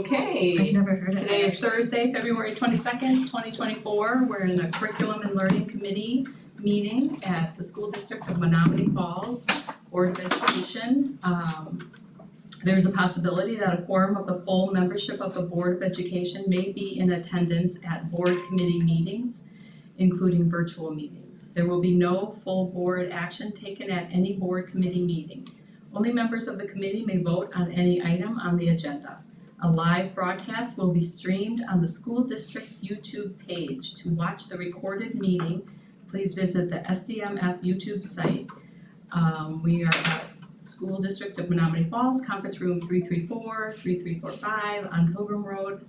Okay. I've never heard of it. Today is Thursday, February 22nd, 2024. We're in a Curriculum and Learning Committee meeting at the School District of Menomonee Falls Board of Education. There's a possibility that a quorum of the full membership of the Board of Education may be in attendance at board committee meetings, including virtual meetings. There will be no full board action taken at any board committee meeting. Only members of the committee may vote on any item on the agenda. A live broadcast will be streamed on the school district's YouTube page. To watch the recorded meeting, please visit the SDMF YouTube site. We are at School District of Menomonee Falls, Conference Room 334, 3345 on Pilgrim Road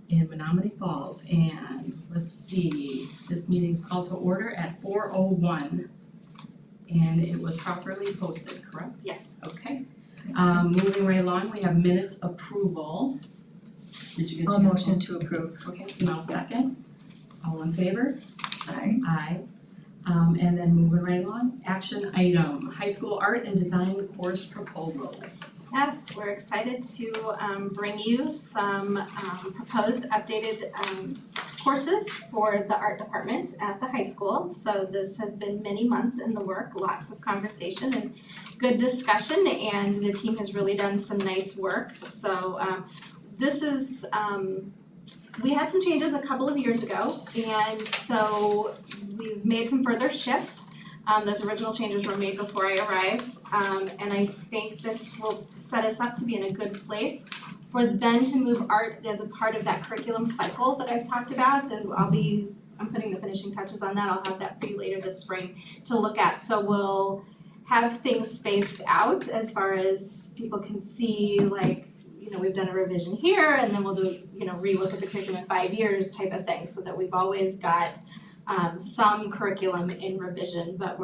in Menomonee Falls. And let's see, this meeting's called to order at 4:01. And it was properly posted, correct? Yes. Okay. Moving right along, we have minutes approval. Did you get a I'll chance? motion to approve. Okay, and I'll second. All in favor? Aye. Aye. And then moving right along, action item, high school art and design course proposals. Yes, we're excited to bring you some proposed updated courses for the art department at the high school. So this has been many months in the work, lots of conversation and good discussion, and the team has really done some nice work. So this is, we had some changes a couple of years ago, and so we've made some further shifts. Those original changes were made before I arrived, and I think this will set us up to be in a good place for then to move art as a part of that curriculum cycle that I've talked about, and I'm putting the finishing touches on that. I'll have that for you later this spring to look at. So we'll have things spaced out as far as people can see, like, we've done a revision here, and then we'll do, relook at the curriculum in 5 years type of thing, so that we've always got some curriculum in revision, but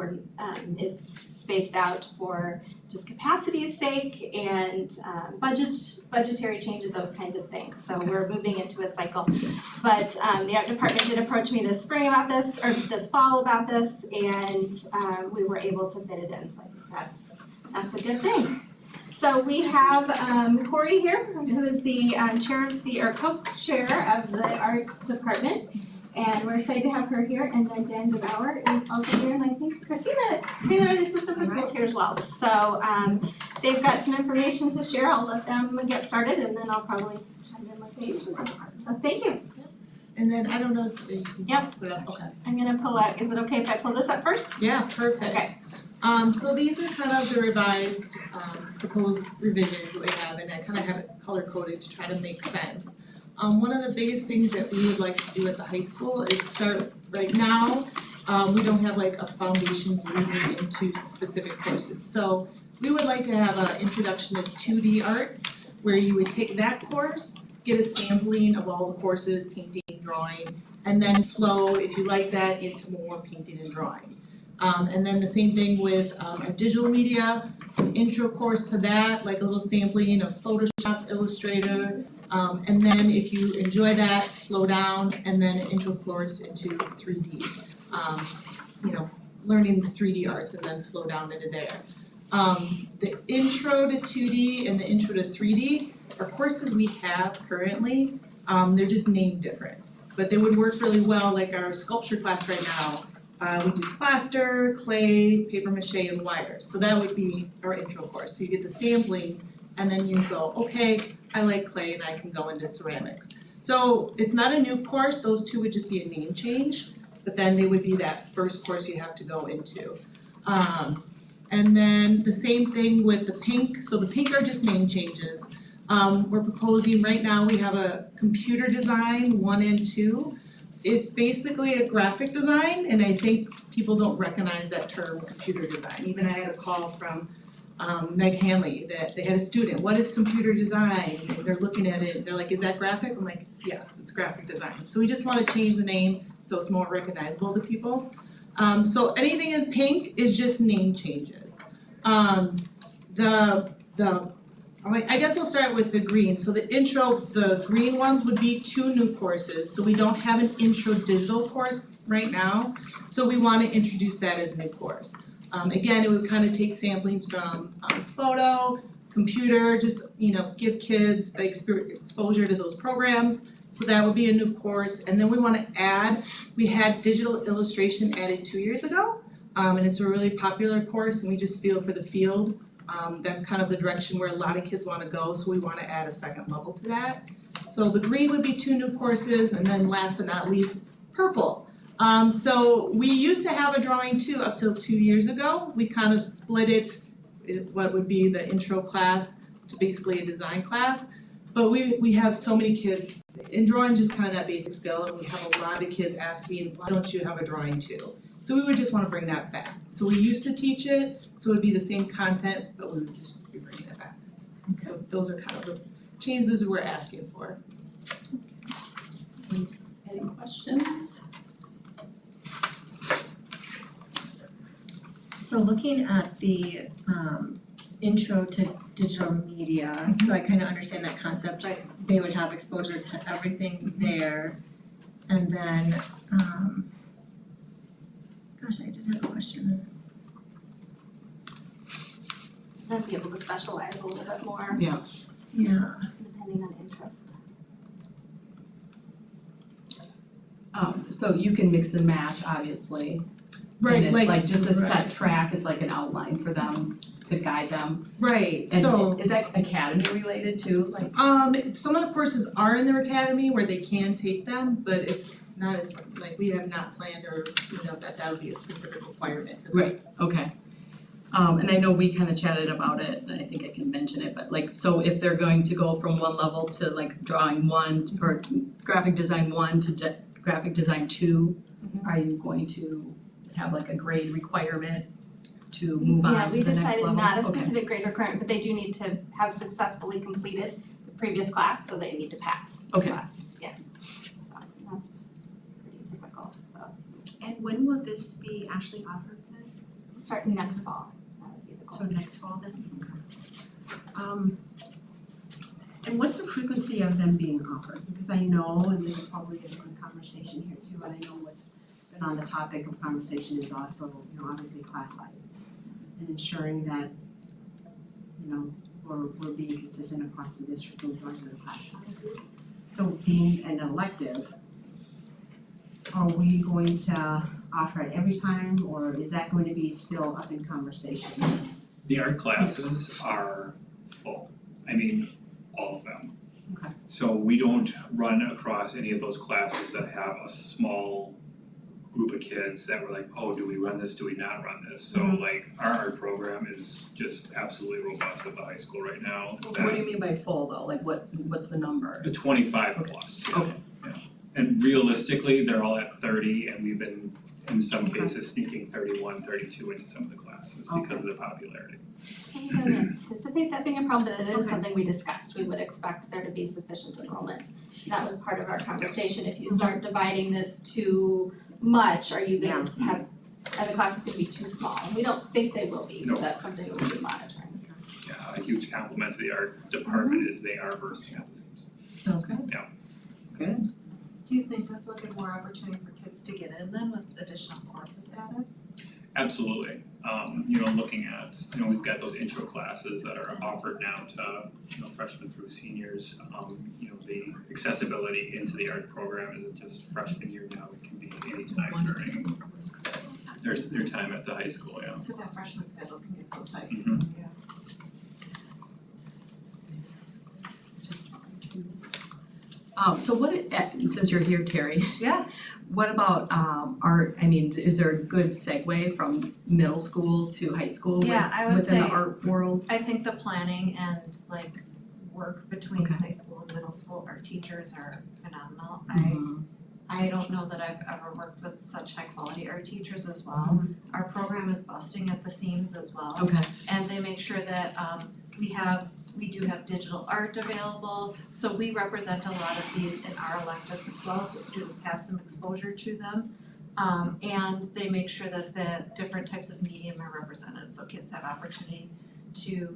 it's spaced out for just capacity's sake and budgetary changes, those kinds of things. So we're moving into a cycle. But the art department did approach me this spring about this, or this fall about this, and we were able to fit it in. So I think that's a good thing. So we have Corey here, who is the chair of the, or co-chair of the art department. And we're excited to have her here, and then Dan DeBauer is also here, and I think Christina Taylor, the assistant principal, is here as well. So they've got some information to share. I'll let them get started, and then I'll probably chime in like they usually do. So thank you. And then I don't know if you can Yep. put it up. Okay. I'm gonna pull up, is it okay if I pull this up first? Yeah, perfect. Okay. So these are kind of the revised proposed revisions that we have, and I kind of have it color coded to try to make sense. One of the biggest things that we would like to do at the high school is start right now. We don't have like a foundation leading into specific courses. So we would like to have an introduction to 2D arts, where you would take that course, get a sampling of all the courses, painting, drawing, and then flow, if you like that, into more painting and drawing. And then the same thing with our digital media, an intro course to that, like a little sampling of Photoshop, Illustrator, and then if you enjoy that, flow down, and then an intro course into 3D. Learning the 3D arts and then flow down into there. The intro to 2D and the intro to 3D are courses we have currently. They're just named different, but they would work really well, like our sculpture class right now. We do plaster, clay, paper mache, and wire. So that would be our intro course. So you get the sampling, and then you go, okay, I like clay and I can go into ceramics. So it's not a new course, those two would just be a name change, but then they would be that first course you have to go into. And then the same thing with the pink, so the pink are just name changes. We're proposing, right now we have a computer design 1 and 2. It's basically a graphic design, and I think people don't recognize that term, computer design. Even I had a call from Meg Hanley that they had a student, what is computer design? And they're looking at it, and they're like, is that graphic? I'm like, yes, it's graphic design. So we just want to change the name so it's more recognizable to people. So anything in pink is just name changes. I guess I'll start with the green. So the intro, the green ones would be 2 new courses. So we don't have an intro digital course right now. So we want to introduce that as a new course. Again, it would kind of take samplings from photo, computer, just, give kids the exposure to those programs. So that would be a new course. And then we wanna add, we had digital illustration added 2 years ago. And it's a really popular course and we just feel for the field, that's kind of the direction where a lot of kids wanna go, so we wanna add a second level to that. So the green would be 2 new courses, and then last but not least, purple. So we used to have a drawing too up till 2 years ago. We kind of split it, what would be the intro class to basically a design class. But we have so many kids, and drawing just kind of that basic skill, and we have a lot of kids asking, why don't you have a drawing too? So we would just wanna bring that back. So we used to teach it, so it would be the same content, but we would just be bringing it back. So those are kind of the changes we're asking for. Any questions? So looking at the intro to digital media, so I kind of understand that concept. Right. They would have exposure to everything there. And then, gosh, I did have a question. Then be able to specialize a little bit more, Yeah. depending on interest. So you can mix and match, obviously. Right, And it's like just a right. set track, it's like an outline for them to guide them. Right, And so, is that academy related too, like? some of the courses are in their academy where they can take them, but it's not as, like, we have not planned or, that would be a specific requirement for them. Right, okay. And I know we kind of chatted about it, and I think I can mention it, but like, so if they're going to go from one level to like drawing 1 or graphic design 1 to graphic design 2, are you going to have like a grade requirement to move on to the next level? Yeah, we decided not a Okay. specific grade requirement, but they do need to have successfully completed the previous class, so they need to pass the Okay. class, yeah. So that's pretty typical, so And when will this be actually offered then? we'll start next fall, that would be the goal. So next fall then? And what's the frequency of them being offered? Because I know, and this is probably a different conversation here too, but I know what's been on the topic of conversation is also, obviously class size. And ensuring that, we're being consistent across the district in terms of the class sizes. So being an elective, are we going to offer it every time, or is that going to be still up in conversation? The art classes are full, I mean, all of them. Okay. So we don't run across any of those classes that have a small group of kids that were like, oh, do we run this, do we not run this? So like, our art program is just absolutely robust at the high school right now. What do you mean by full though, like what's the number? 25 Okay. plus, yeah. Okay. Yeah. And realistically, they're all at 30 and we've been, in some cases, sneaking 31, 32 into some of the classes because of the popularity. I don't anticipate that being a problem, but it is Okay. something we discussed, we would expect there to be sufficient enrollment. That was part of our conversation, if you start dividing this too much, are you gonna have, are the classes gonna be too small? And we don't think they will be, No. but that's something that we'll be monitoring. Yeah, a huge compliment to the art department is they are bursting at the seams. Okay. Yeah. Good. Do you think that's like a more opportunity for kids to get in then with additional courses added? Absolutely. Looking at, we've got those intro classes that are offered now to, freshmen through seniors. The accessibility into the art program isn't just freshman year now, it can be any time during their time at the high school, yeah. So that freshman schedule can get so tight. Mhm. Yeah. So since you're here, Terry. Yeah. What about art, is there a good segue from middle school to high school Yeah, I would within the say- art world? I think the planning and work between Okay. high school and middle school art teachers are phenomenal. Mhm. I don't know that I've ever worked with such high quality art teachers as well. Our program is busting at the seams as well. Okay, And they make sure that we do have digital art available. So we represent a lot of these in our electives as well, so students have some exposure to them. And they make sure that the different types of medium are represented, so kids have opportunity to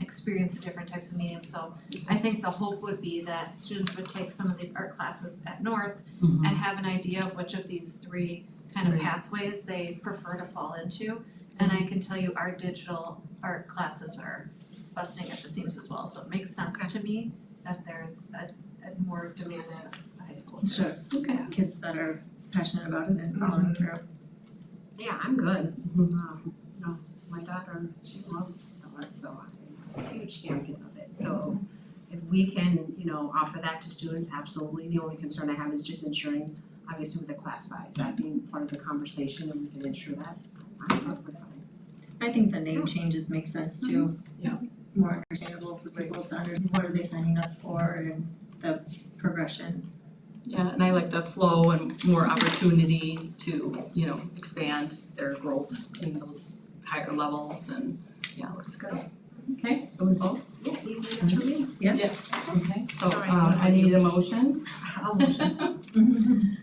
experience the different types of mediums. So I think the hope would be that students would take some of these art classes at North Mhm. and have an idea of which of these 3 kind of Right. pathways they prefer to fall into. And I can tell you our digital art classes are busting at the seams as well, so it makes sense to me that there's a more demand at the high school. Sure, Okay. kids that are passionate about it and following through. Yeah, I'm good. Mhm. You know, my daughter, she loves it, so I'm a huge champion of it. So if we can, you know, offer that to students, absolutely. The only concern I have is just ensuring, obviously with the class size, that being part of the conversation and we can ensure that, I'm perfectly fine. I think the name changes make sense too. Yeah. More understandable for people to understand what are they signing up for and the progression. Yeah, and I like the flow and more opportunity to, you know, expand their growth in those higher levels and, yeah, it looks good. Okay, so we vote? Yeah, easy as for me. Okay, so Sorry, I need a motion. I'll motion.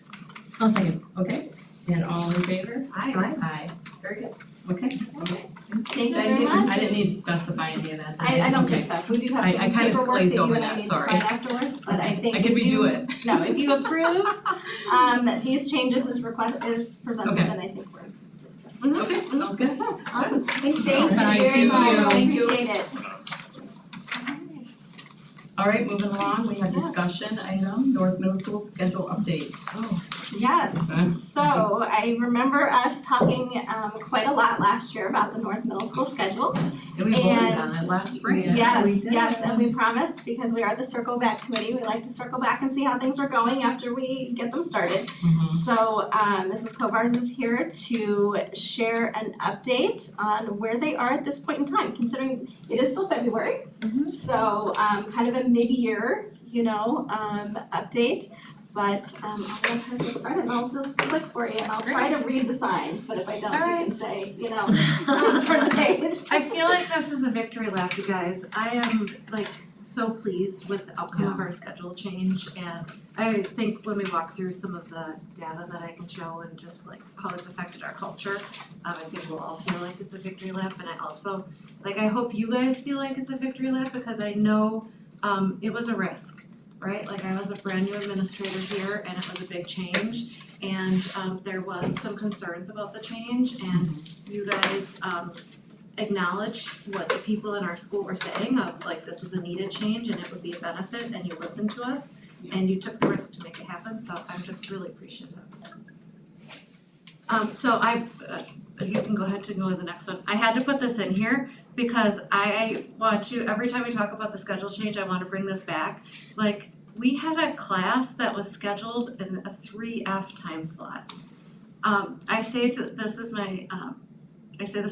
I'll second. Okay, and all in favor? Aye. Aye. Very good. Okay. Thank you very much. I didn't need to specify any of that. did I don't Okay. think so, we do have I some kinda paperwork that glazed you over and I that, need to sorry. sign afterwards, but I think I could if you- redo it. No, if you approve, these changes is presented, Okay. then I think we're Okay, sounds good. awesome. Thank you Alright, very much, I thank you. appreciate it. All right, moving along, we have discussion item, North Middle School schedule update. Okay. Yes, so I remember us talking quite a lot last year about the North Middle School schedule. And we voted on And- it last spring. Yeah, we Yes, did. yes, and we promised, because we are the Circle Back Committee, we like to circle back and see how things are going after we get them started. Mhm. So Mrs. Kovars is here to share an update on where they are at this point in time, considering it is still February. So kind of a mid-year, update. But I'll let her get started, and I'll just click for you, and I'll try to read the signs, but if I don't, you can Alright. say, turn the page. I feel like this is a victory lap, you guys. I am like so pleased with the outcome of our schedule change, and I think when we walk through some of the data that I can show and just like how it's affected our culture, I think we'll all feel like it's a victory lap, and I also, like, I hope you guys feel like it's a victory lap, because I know it was a risk, right? Like, I was a brand new administrator here, and it was a big change, and there was some concerns about the change, and you guys acknowledged what the people in our school were saying of like this was a needed change and it would be a benefit, and you listened to us and you took the risk to make it happen, so I'm just really appreciative. So you can go ahead to go to the next one. I had to put this in here because I want to, every time we talk about the schedule change, I want to bring this back. Like, we had a class that was scheduled in a 3F time slot. I say this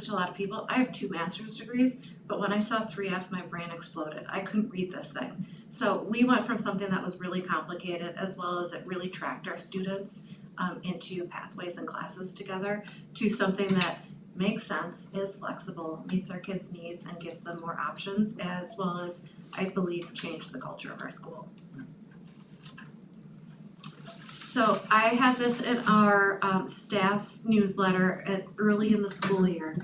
to a lot of people, I have 2 master's degrees, but when I saw 3F, my brain exploded. I couldn't read this thing. So we went from something that was really complicated, as well as it really tracked our students into pathways and classes together, to something that makes sense, is flexible, meets our kids' needs, and gives them more options, as well as, I believe, change the culture of our school. So I had this in our staff newsletter early in the school year.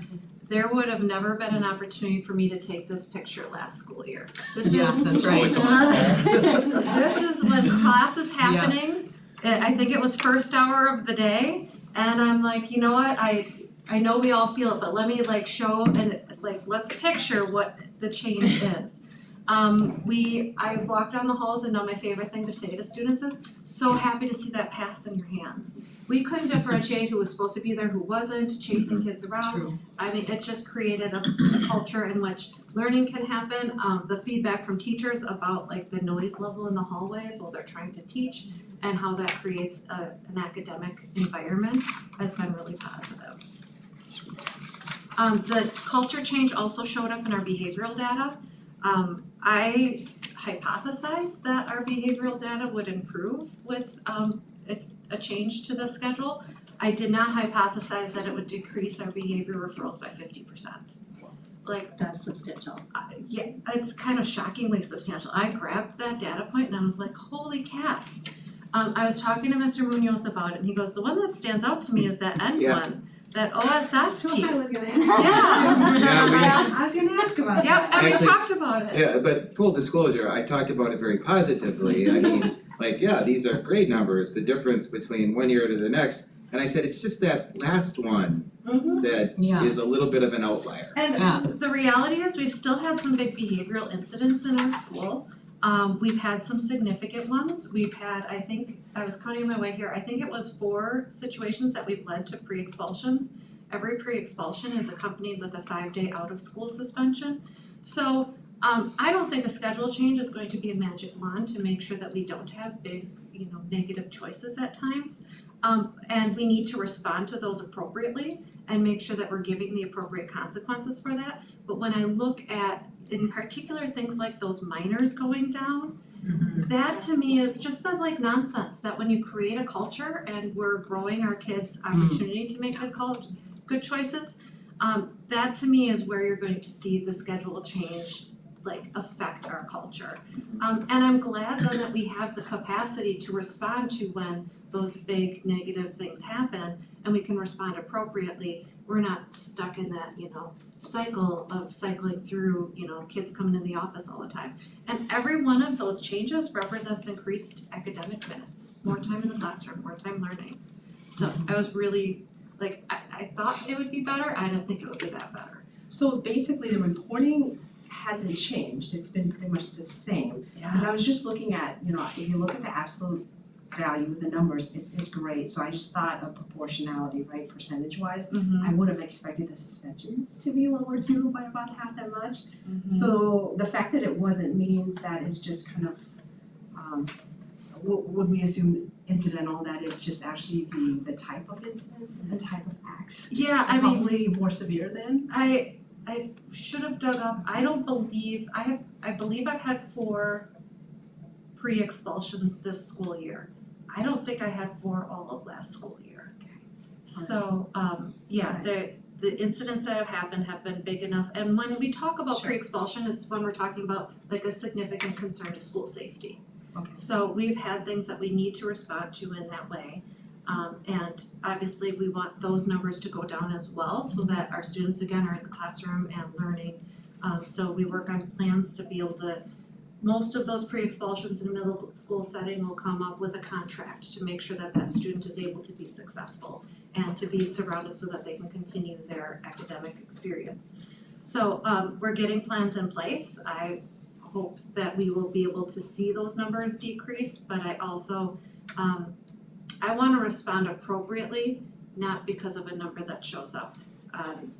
There would have never been an opportunity for me to take this picture last school year. This Yeah, is, that's right. Always someone this is when class is happening. I think it was first hour of the day, and I'm like, you know what, I know we all feel it, but let me like show and like, let's picture what the change is. I walk down the halls, and now my favorite thing to say to students is, so happy to see that pass in your hands. We couldn't differentiate who was supposed to be there, who wasn't, chasing kids around. True. I mean, it just created a culture in which learning can happen. The feedback from teachers about like the noise level in the hallways while they're trying to teach, and how that creates an academic environment has been really positive. The culture change also showed up in our behavioral data. I hypothesized that our behavioral data would improve with a change to the schedule. I did not hypothesize that it would decrease our behavior referrals by 50%. Like, That's substantial. yeah, it's kind of shockingly substantial. I grabbed that data point and I was like, holy cats. I was talking to Mr. Munoz about it, and he goes, the one that stands out to me is that end Yeah. one, that OSS piece. I was gonna Yeah. I was gonna ask about that. Yep, and we Actually- talked about it. Yeah, but full disclosure, I talked about it very positively. I mean, like, yeah, these are great numbers, the difference between one year to the next. And I said, it's just that last one that Yeah. is a little bit of an outlier. And the reality is, we've still had some big behavioral incidents in our school. We've had some significant ones. We've had, I think, I was counting my way here, I think it was 4 situations that we've led to pre-expulsions. Every pre-expulsion is accompanied with a 5-day out-of-school suspension. So, I don't think a schedule change is going to be a magic wand to make sure that we don't have big, negative choices at times. And we need to respond to those appropriately and make sure that we're giving the appropriate consequences for that. But when I look at, in particular, things like those minors going down, that to me is just the nonsense, that when you create a culture and we're growing our kids' opportunity to make good choices, that to me is where you're going to see the schedule change affect our culture. And I'm glad then that we have the capacity to respond to when those big negative things happen and we can respond appropriately. We're not stuck in that, cycle of cycling through, kids coming in the office all the time. And every one of those changes represents increased academic minutes, more time in the classroom, more time learning. So I was really, I thought it would be better, I didn't think it would be that better. So basically, the reporting hasn't changed, it's been pretty much the same. Because I was just looking at, if you look at the absolute value, the numbers, it's great. So I just thought of proportionality, right, percentage-wise. I would have expected the suspensions to be lower too, by about half that much. So the fact that it wasn't means that it's just kind of, would we assume incidental, that it's just actually the type of incidents and the type of acts? Yeah, are probably more severe than? I should have dug up, I believe I've had 4 pre-expulsions this school year. I don't think I had 4 all of last school year. So, the incidents that have happened have been big enough, and when we talk about pre-expulsion, it's when we're talking about a significant concern to school safety. Okay. So we've had things that we need to respond to in that way. And obviously we want those numbers to go down as well so that our students again are in the classroom and learning. So we work on plans to be able to, most of those pre-expulsions in a middle school setting will come up with a contract to make sure that that student is able to be successful and to be surrounded so that they can continue their academic experience. So we're getting plans in place. I hope that we will be able to see those numbers decrease, but I also I want to respond appropriately, not because of a number that shows up on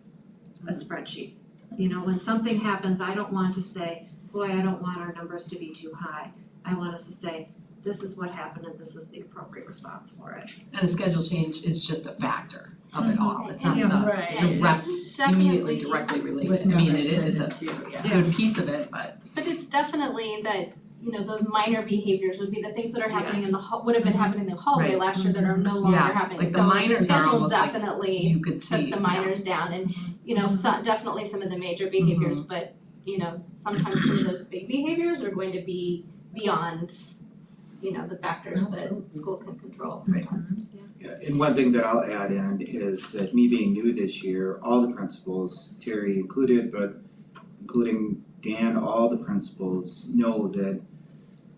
a spreadsheet. When something happens, I don't want to say, boy, I don't want our numbers to be too high. I want us to say, this is what happened and this is the appropriate response for it. And a schedule change is just a factor of it all, it's not Yeah, the right. direct, It's immediately definitely- directly related, Was I mean, never it is a intended to, good piece of it, but But it's definitely that, those minor behaviors would be the things that are happening in the, Yes. would have been happening in the hallway Right. last year that are no longer Yeah, happening. like the So minors are schedule almost like definitely you could see, took the minors down and, definitely some of the major behaviors, but, sometimes some of those big behaviors are going to be beyond, the factors that school can control. Yeah, and one thing that I'll add in is that me being new this year, all the principals, Terry included, but including Dan, all the principals know that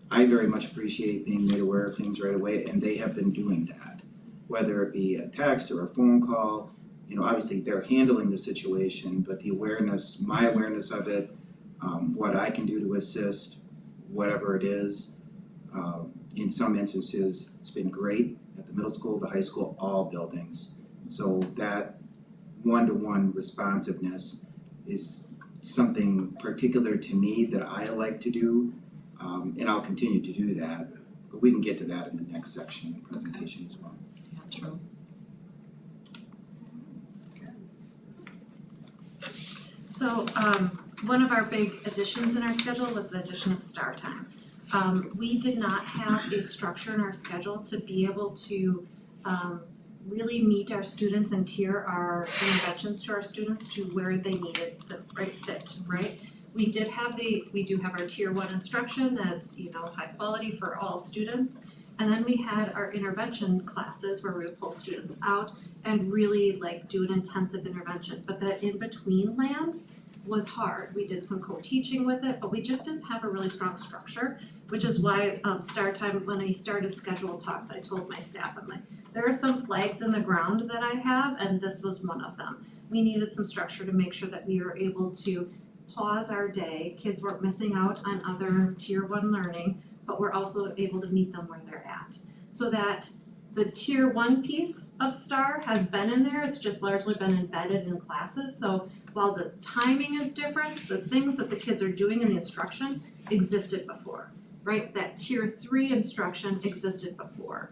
I very much appreciate being made aware of things right away, and they have been doing that. Whether it be a text or a phone call, obviously they're handling the situation, but the awareness, my awareness of it, what I can do to assist, whatever it is, in some instances, it's been great at the middle school, the high school, all buildings. So that one-to-one responsiveness is something particular to me that I like to do, and I'll continue to do that. But we can get to that in the next section of the presentation as well. yeah, true. So one of our big additions in our schedule was the addition of STAR time. We did not have a structure in our schedule to be able to really meet our students and tier our interventions to our students to where they needed the right fit, right? We do have our tier 1 instruction that's, high quality for all students. And then we had our intervention classes where we would pull students out and really do an intensive intervention. But that in-between land was hard. We did some co-teaching with it, but we just didn't have a really strong structure, which is why start time, when I started scheduled talks, I told my staff, I'm like, there are some flags in the ground that I have, and this was one of them. We needed some structure to make sure that we were able to pause our day, kids weren't missing out on other tier 1 learning, but we're also able to meet them where they're at. So that the tier 1 piece of STAR has been in there, it's just largely been embedded in classes. So while the timing is different, the things that the kids are doing in the instruction existed before, right? That tier 3 instruction existed before.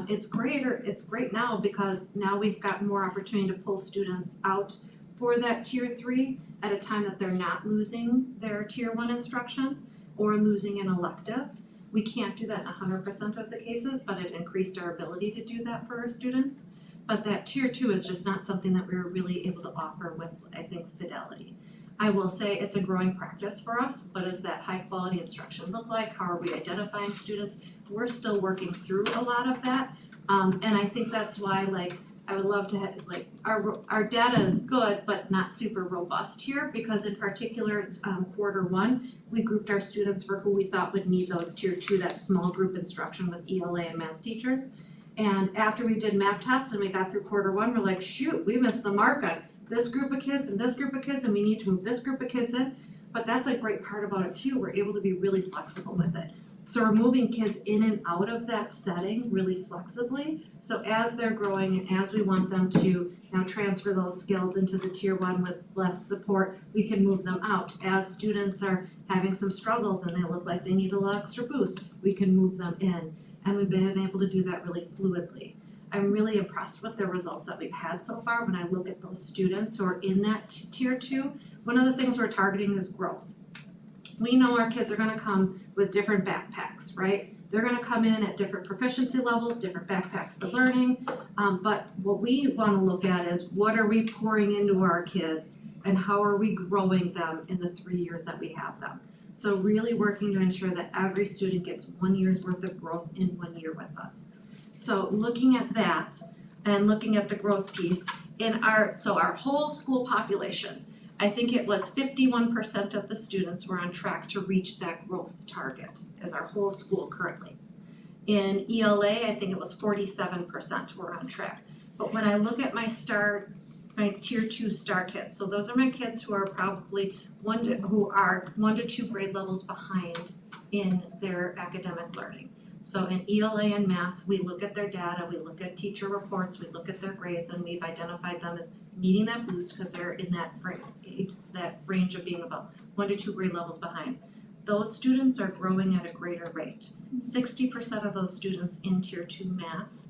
It's great now because now we've got more opportunity to pull students out for that tier 3 at a time that they're not losing their tier 1 instruction or losing an elective. We can't do that in 100% of the cases, but it increased our ability to do that for our students. But that tier 2 is just not something that we were really able to offer with, I think, Fidelity. I will say it's a growing practice for us. What does that high quality instruction look like? How are we identifying students? We're still working through a lot of that. And I think that's why, like, I would love to have, like, our data is good, but not super robust here, because in particular, quarter 1, we grouped our students for who we thought would need those tier 2, that small group instruction with ELA and math teachers. And after we did math tests and we got through quarter 1, we're like, shoot, we missed the mark on this group of kids and this group of kids, and we need to move this group of kids in. But that's a great part about it too, we're able to be really flexible with it. So we're moving kids in and out of that setting really flexibly. So as they're growing and as we want them to now transfer those skills into the tier 1 with less support, we can move them out. As students are having some struggles and they look like they need a little extra boost, we can move them in. And we've been able to do that really fluidly. I'm really impressed with the results that we've had so far when I look at those students who are in that tier 2. One of the things we're targeting is growth. We know our kids are gonna come with different backpacks, right? They're gonna come in at different proficiency levels, different backpacks for learning. But what we wanna look at is what are we pouring into our kids and how are we growing them in the 3 years that we have them? So really working to ensure that every student gets 1 year's worth of growth in 1 year with us. So looking at that and looking at the growth piece in our whole school population, I think it was 51% of the students were on track to reach that growth target as our whole school currently. In ELA, I think it was 47% were on track. But when I look at my tier 2 STAR kids, so those are my kids who are probably 1 to 2 grade levels behind in their academic learning. So in ELA and math, we look at their data, we look at teacher reports, we look at their grades, and we've identified them as needing that boost because they're in that range of being about 1 to 2 grade levels behind. Those students are growing at a greater rate. 60% of those students in tier 2 math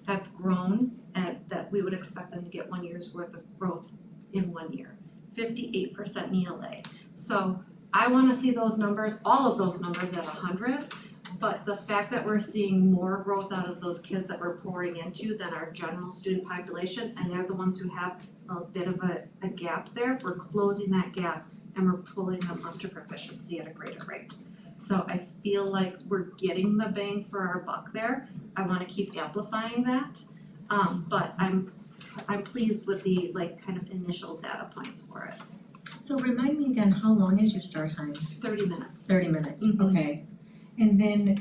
have grown at that we would expect them to get 1 year's worth of growth in 1 year. 58% in ELA. So I wanna see those numbers, all of those numbers at 100. But the fact that we're seeing more growth out of those kids that we're pouring into than our general student population, and they're the ones who have a bit of a gap there, we're closing that gap and we're pulling them up to proficiency at a greater rate. So I feel like we're getting the bang for our buck there. I wanna keep amplifying that. But I'm pleased with the kind of initial data points for it. So remind me again, how long is your start time? 30 minutes. 30 minutes, Mhm. okay. And then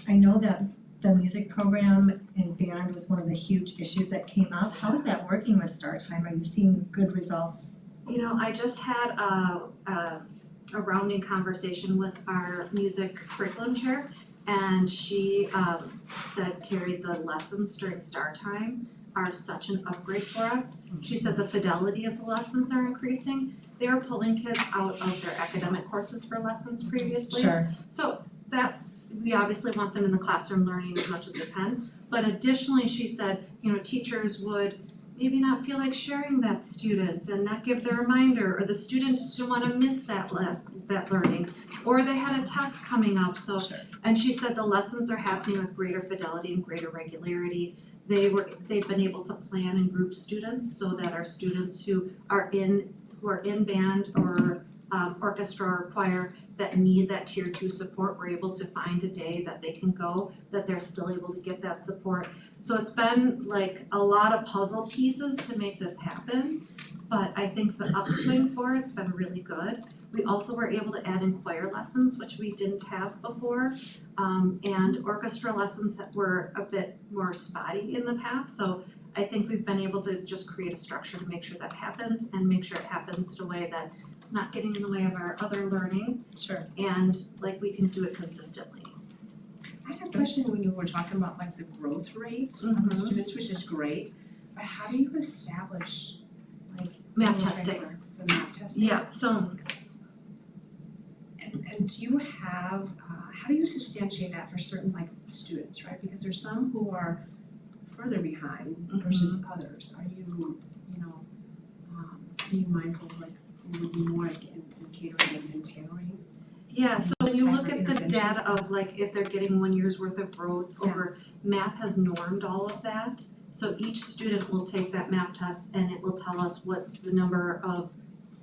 I know that the music program and band was one of the huge issues that came up. How is that working with start time? Are you seeing good results? You know, I just had a rounding conversation with our music curriculum chair, and she said, Terry, the lessons during STAR time are such an upgrade for us. She said the fidelity of the lessons are increasing. They were pulling kids out of their academic courses for lessons previously. Sure. So that, we obviously want them in the classroom learning as much as they can. But additionally, she said, you know, teachers would maybe not feel like sharing that student and not give the reminder, or the student didn't want to miss that learning, or they had a test coming up. So, Sure. and she said the lessons are happening with greater fidelity and greater regularity. They've been able to plan and group students so that our students who are in band or orchestra or choir that need that tier 2 support, we're able to find a day that they can go, that they're still able to get that support. So it's been like a lot of puzzle pieces to make this happen. but I think the upswing for it's been really good. We also were able to add in choir lessons, which we didn't have before. And orchestra lessons that were a bit more spotty in the past, so I think we've been able to just create a structure to make sure that happens and make sure it happens in a way that it's not getting in the way of our other learning Sure. and like we can do it consistently. I had a question when you were talking about like the growth rates of the Mhm. students, which is great, but how do you establish like Map the testing. The map testing? Yeah, so And do you have, how do you substantiate that for certain like students, right? Because there's some who are further behind versus others. Are you, being mindful of like who would be more in catering and tailoring? yeah, so when you Type look of at the intervention. data of like if they're getting 1 year's worth of growth over, MAP has normed all of that. So each student will take that MAP test and it will tell us what's the number of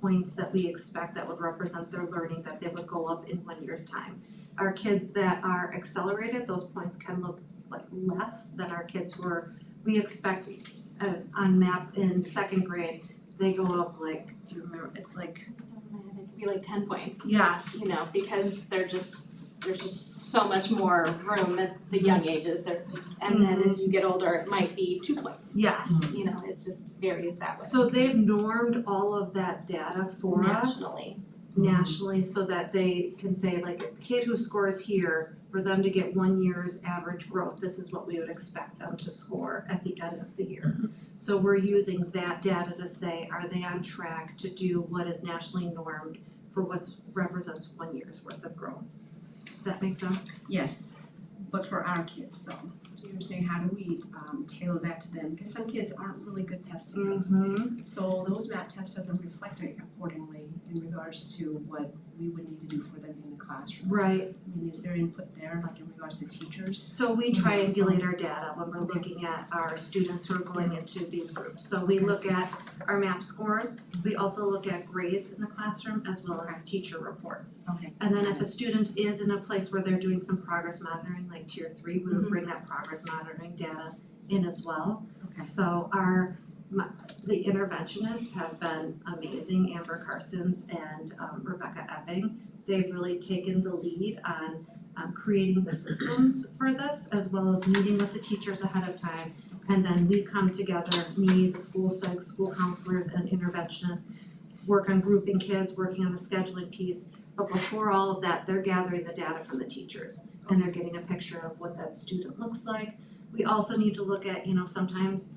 points that we expect that would represent their learning, that they would go up in 1 year's time. Our kids that are accelerated, those points can look like less than our kids who are, we expect on MAP in second grade, they go up like, do you remember, it's like, It could be like 10 points, yes, you know, because there's just so much more room at the young ages there. And then as you get older, it might be 2 points, yes. you know, it just varies that way. So they've normed all of that data for us nationally so that they can say like a kid who scores here, for them to get 1 year's average growth, this is what we would expect them to score at the end of the year. So we're using that data to say, are they on track to do what is nationally normed for what's represents 1 year's worth of growth? Does that make sense? Yes, but for our kids though, so you're saying how do we tailor that to them? Because some kids aren't really good testing those. So those map tests doesn't reflect it accordingly in regards to what we would need to do for them in the classroom. Right, I mean, is there input there, like in regards to teachers? so we triangulate our data when we're looking at our students who are going into these groups. So we look at our MAP scores, we also look at grades in the classroom as well as teacher reports. Okay. And then if a student is in a place where they're doing some progress monitoring, like tier 3, we would bring that progress monitoring data in as well. Okay. So the interventionists have been amazing, Amber Carsons and Rebecca Epping. They've really taken the lead on creating the systems for this, as well as meeting with the teachers ahead of time. And then we come together, me, the school psych, school counselors, and interventionists, work on grouping kids, working on the scheduling piece. But before all of that, they're gathering the data from the teachers, and they're getting a picture of what that student looks like. We also need to look at, sometimes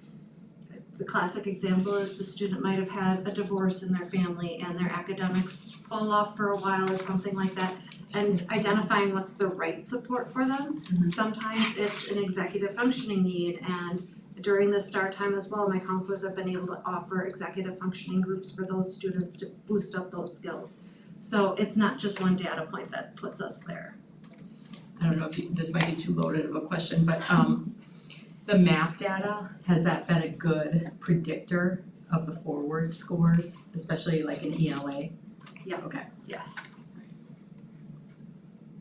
the classic example is the student might have had a divorce in their family and their academics fall off for a while or something like that, and identifying what's the right support for them. Sometimes it's an executive functioning need, and during the start time as well, my counselors have been able to offer executive functioning groups for those students to boost up those skills. So it's not just one data point that puts us there. I don't know if this might be too loaded of a question, but the MAP data, has that been a good predictor of the forward scores, especially like in ELA? Yeah. Okay, Yes.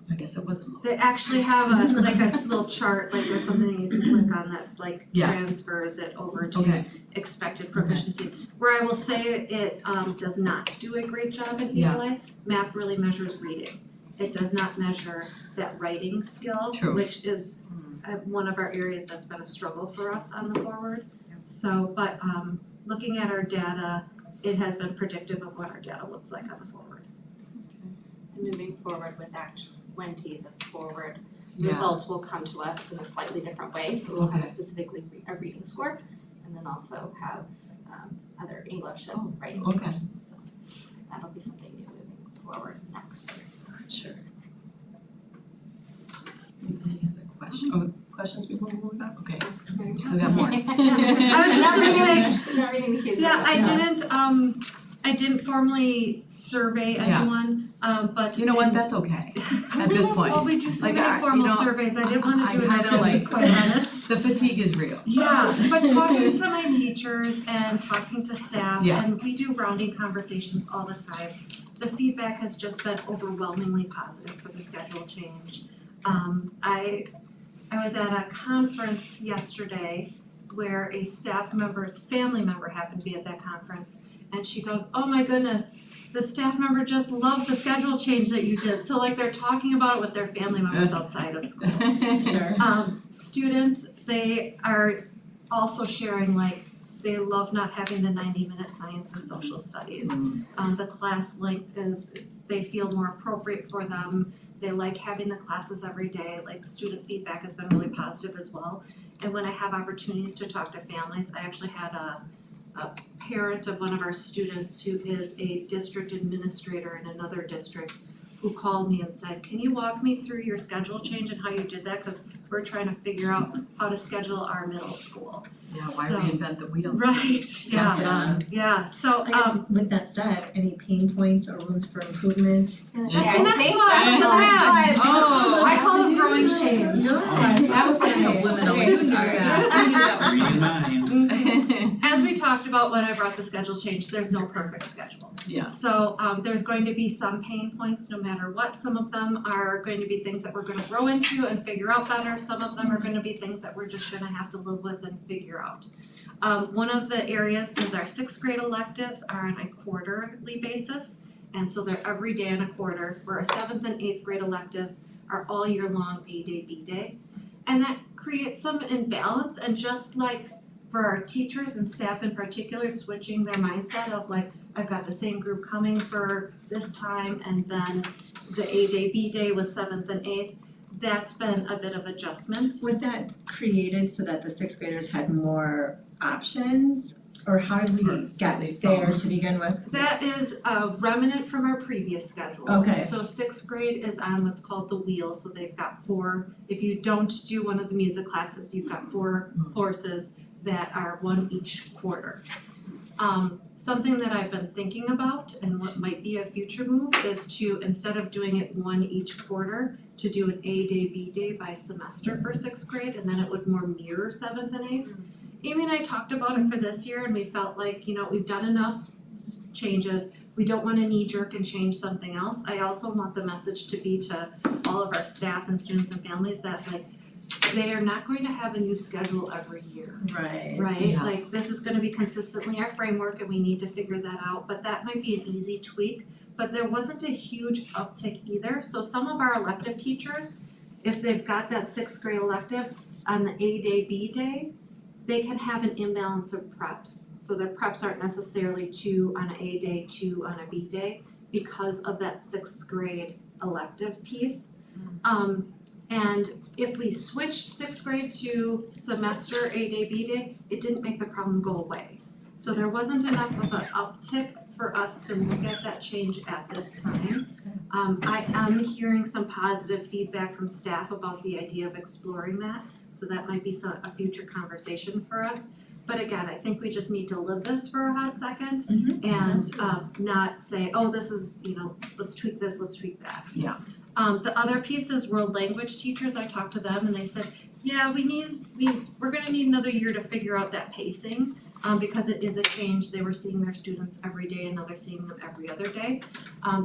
I guess it wasn't loaded. They actually have a little chart, like there's something you can click on that like Yeah. transfers it over to Okay, expected proficiency. Where I will say it does not do a great job in Yeah. ELA, MAP really measures reading. It does not measure that writing skill, True. which is one of our areas that's been a struggle for us on the forward. So, but looking at our data, it has been predictive of what our data looks like on the forward. And moving forward with Act 20, the forward yeah, results will come to us in a slightly different way. So we'll have Okay. specifically a reading score and then also have other English and writing okay. scores. So that'll be something new moving forward next year. Sure. Any other questions before we move on? Okay, we still got more. I was just gonna say, Not reading the cues. yeah, I didn't formally survey Yeah. anyone, but. You know what, that's okay, at this point. Well, we do so Like, many you formal know, surveys, I didn't wanna do I it kinda like- quite honest. The fatigue is real. Yeah, but talking to my teachers and talking to staff, Yeah. and we do rounding conversations all the time. The feedback has just been overwhelmingly positive for the schedule change. I was at a conference yesterday where a staff member's family member happened to be at that conference, And she goes, oh my goodness, the staff member just loved the schedule change that you did. So like they're talking about it with their family members outside of school. Sure. Students, they are also sharing like they love not having the 90-minute science and social studies. The class length they feel more appropriate for them. They like having the classes every day, like student feedback has been really positive as well. And when I have opportunities to talk to families, I actually had a parent of one of our students who is a district administrator in another district who called me and said, can you walk me through your schedule change and how you did that? Because we're trying to figure out how to schedule our middle school. Yeah, why So- reinvent the wheel? Right, Pass it on. yeah, so, I guess with that said, any pain points or rooms for improvement? that's the next one, that's the next one. Oh. I call them growing pains. That was like subliminal, you knew that. I knew that was Reading minds. As we talked about when I brought the schedule change, there's no perfect schedule. Yeah. So there's going to be some pain points no matter what. Some of them are going to be things that we're gonna grow into and figure out better. Some of them are gonna be things that we're just gonna have to live with and figure out. One of the areas is our sixth grade electives are on a quarterly basis. And so they're every day in a quarter, where our seventh and eighth grade electives are all year long A-Day, B-Day. And that creates some imbalance, and just like for our teachers and staff in particular, switching their mindset of like, I've got the same group coming for this time and then the A-Day, B-Day with seventh and eighth, that's been a bit of adjustment. Was that created so that the sixth graders had more options? Or how did we get there to begin with? That is a remnant from our previous schedule. Okay. So sixth grade is on what's called the wheel, so they've got 4, if you don't do one of the music classes, you've got 4 courses that are one each quarter. Something that I've been thinking about and what might be a future move is to, instead of doing it one each quarter, to do an A-Day, B-Day by semester for sixth grade, and then it would more mirror seventh and eighth. Amy and I talked about it for this year and we felt like, we've done enough changes. We don't wanna knee jerk and change something else. I also want the message to be to all of our staff and students and families that like, they are not going to have a new schedule every year, Right. right? Yeah. Like, this is gonna be consistently our framework and we need to figure that out, but that might be an easy tweak. But there wasn't a huge uptick either, so some of our elective teachers, if they've got that sixth grade elective on the A-Day, B-Day, they can have an imbalance of preps. So their preps aren't necessarily 2 on an A-Day, 2 on a B-Day because of that sixth grade elective piece. And if we switched sixth grade to semester A-Day, B-Day, it didn't make the problem go away. So there wasn't enough of an uptick for us to look at that change at this time. I am hearing some positive feedback from staff about the idea of exploring that. So that might be a future conversation for us. But again, I think we just need to live this for a hot second and not say, oh, this is, let's tweak this, let's tweak that. Yeah. The other piece is world language teachers. I talked to them and they said, yeah, we're gonna need another year to figure out that pacing. Because it is a change. They were seeing their students every day and now they're seeing them every other day.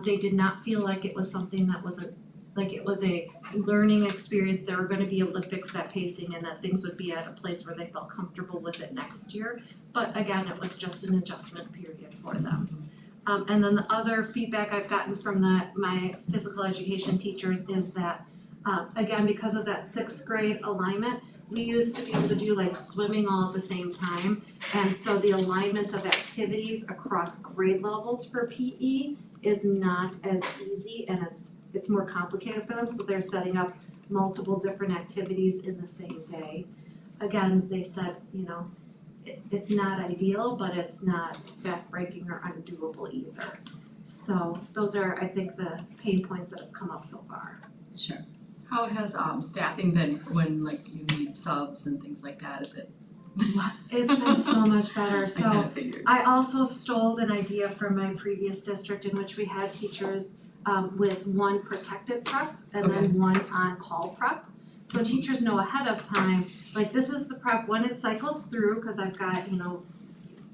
They did not feel like it was something that it was a learning experience. They were gonna be able to fix that pacing and that things would be at a place where they felt comfortable with it next year. But again, it was just an adjustment period for them. And then the other feedback I've gotten from my physical education teachers is that, again, because of that sixth grade alignment, we used to be able to do like swimming all at the same time. And so the alignment of activities across grade levels for PE is not as easy and it's more complicated for them. So they're setting up multiple different activities in the same day. Again, they said, it's not ideal, but it's not backbreaking or undoable either. So those are, I think, the pain points that have come up so far. Sure. How has staffing been when like you need subs and things like that? Is it? It's been so much better. I So kind of figured. I also stole an idea from my previous district in which we had teachers with one protected prep and then one on-call prep. So teachers know ahead of time, like this is the prep when it cycles through, because I've got,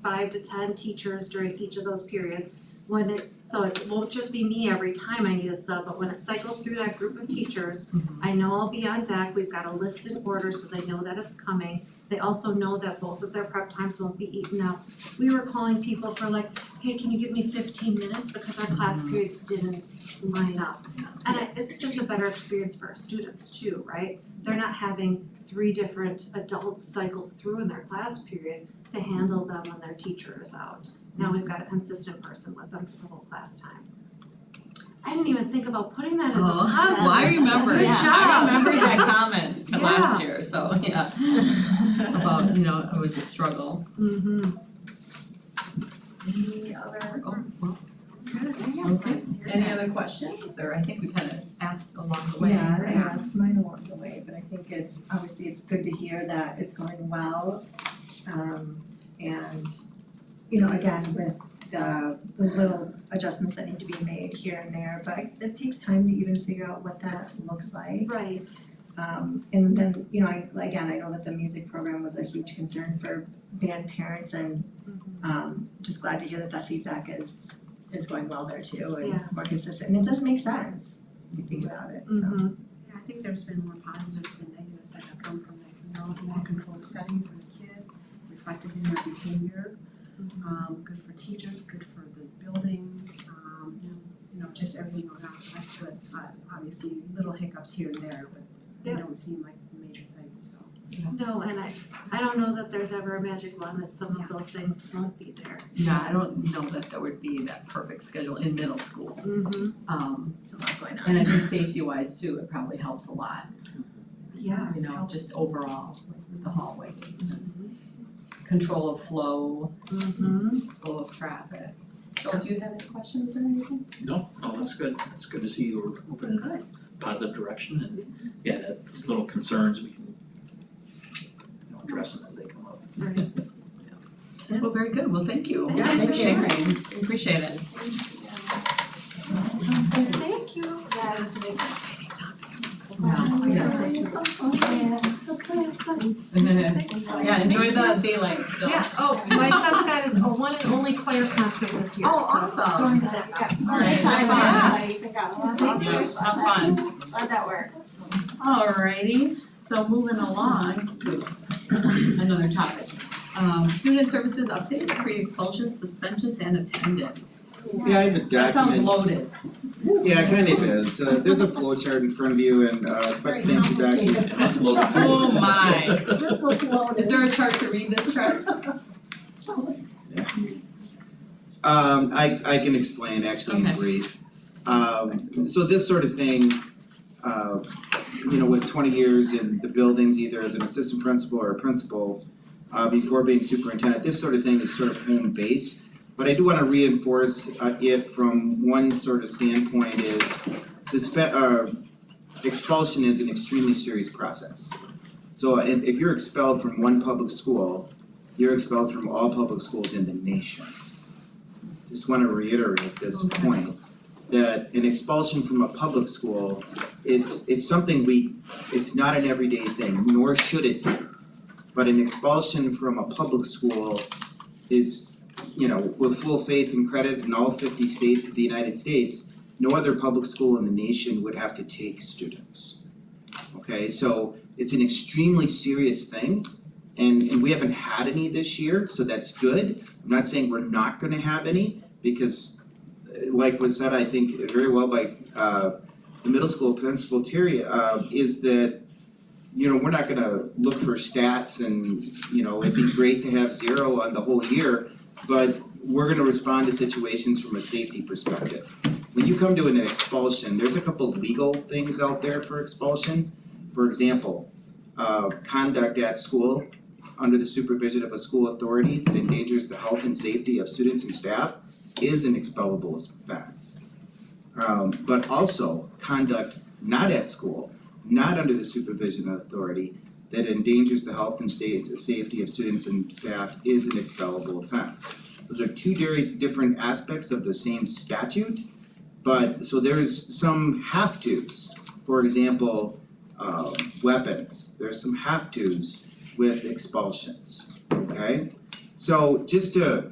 5 to 10 teachers during each of those periods. when so it won't just be me every time I need a sub, but when it cycles through that group of teachers, I know I'll be on deck, we've got a listed order so they know that it's coming. They also know that both of their prep times won't be eaten up. We were calling people for like, hey, can you give me 15 minutes because our class periods didn't line up. And it's just a better experience for our students too, right? They're not having 3 different adults cycle through in their class period to handle them when their teacher is out. Now we've got a consistent person with them for the whole class time. I didn't even think about putting that as a positive. Well, I remember, Good job. I remember that comment Yeah. last year, so, yeah. About, it was a struggle. Mm-hmm. Any other, okay, any other questions, or I think we kind of asked along the way, Yeah, I right? asked mine along the way, but I think it's, obviously it's good to hear that it's going well. And, again, with the little adjustments that need to be made here and there, but it takes time to even figure out what that looks like. Right. And then, I know that the music program was a huge concern for band parents and just glad to hear that that feedback is going well there too and Yeah. more consistent. And it does make sense if you think about it, so. Mm-hmm. Yeah, I think there's been more positives than negatives that have come from that more controlled setting for the kids, reflected in their behavior. Good for teachers, good for the buildings, just everything around, so that's good. Obviously, little hiccups here and there, but they don't seem like major things, so. No, and I don't know that there's ever a magic one that some of those things won't be there. Yeah, I don't know that there would be that perfect schedule in middle school. Mm-hmm. It's a lot going on. And I think safety wise too, it probably helps a lot, Yeah. just overall with the hallways and control of flow, flow of traffic. Joel, do you have any questions or anything? No, that's good. It's good to see we're moving in a positive direction and yeah, those little concerns we can address them as they come up. Right. Well, very good, well, thank you. Yeah, Thanks for thank you. sharing, appreciate it. Thank you. Yeah, enjoy the daylight still. Yeah, oh, my son's got his one and only choir concert this year, Oh, so awesome. going to that. All right. Have fun. Glad that works. Alrighty, so moving along to another topic. Student services update, pre-expulsion, suspensions, and attendance. Yeah, I have a That sounds document. loaded. Yeah, it kind of is. There's a flow chart in front of you and special thanks to Becky. And that's loaded too. Oh my. Is there a chart to read this chart? I can explain actually in Okay. brief. So this sort of thing, with 20 years in the buildings, either as an assistant principal or a principal, before being superintendent, this sort of thing is sort of home base. But I do want to reinforce it from one sort of standpoint is expulsion is an extremely serious process. So if you're expelled from one public school, you're expelled from all public schools in the nation. Just want to reiterate this point, that an expulsion from a public school, it's something it's not an everyday thing, nor should it be. But an expulsion from a public school is, with full faith and credit in all 50 states of the United States, no other public school in the nation would have to take students. Okay, so it's an extremely serious thing, and we haven't had any this year, so that's good. I'm not saying we're not gonna have any, because like was said, I think very well by the middle school principal Terry, is that we're not gonna look for stats and, it'd be great to have 0 on the whole year, but we're gonna respond to situations from a safety perspective. When you come to an expulsion, there's a couple of legal things out there for expulsion. For example, conduct at school under the supervision of a school authority that endangers the health and safety of students and staff is an expellable offense. But also conduct not at school, not under the supervision of authority that endangers the health and safety of students and staff is an expellable offense. Those are two very different aspects of the same statute, but so there's some have-tos. For example, weapons, there's some have-tos with expulsions, okay? So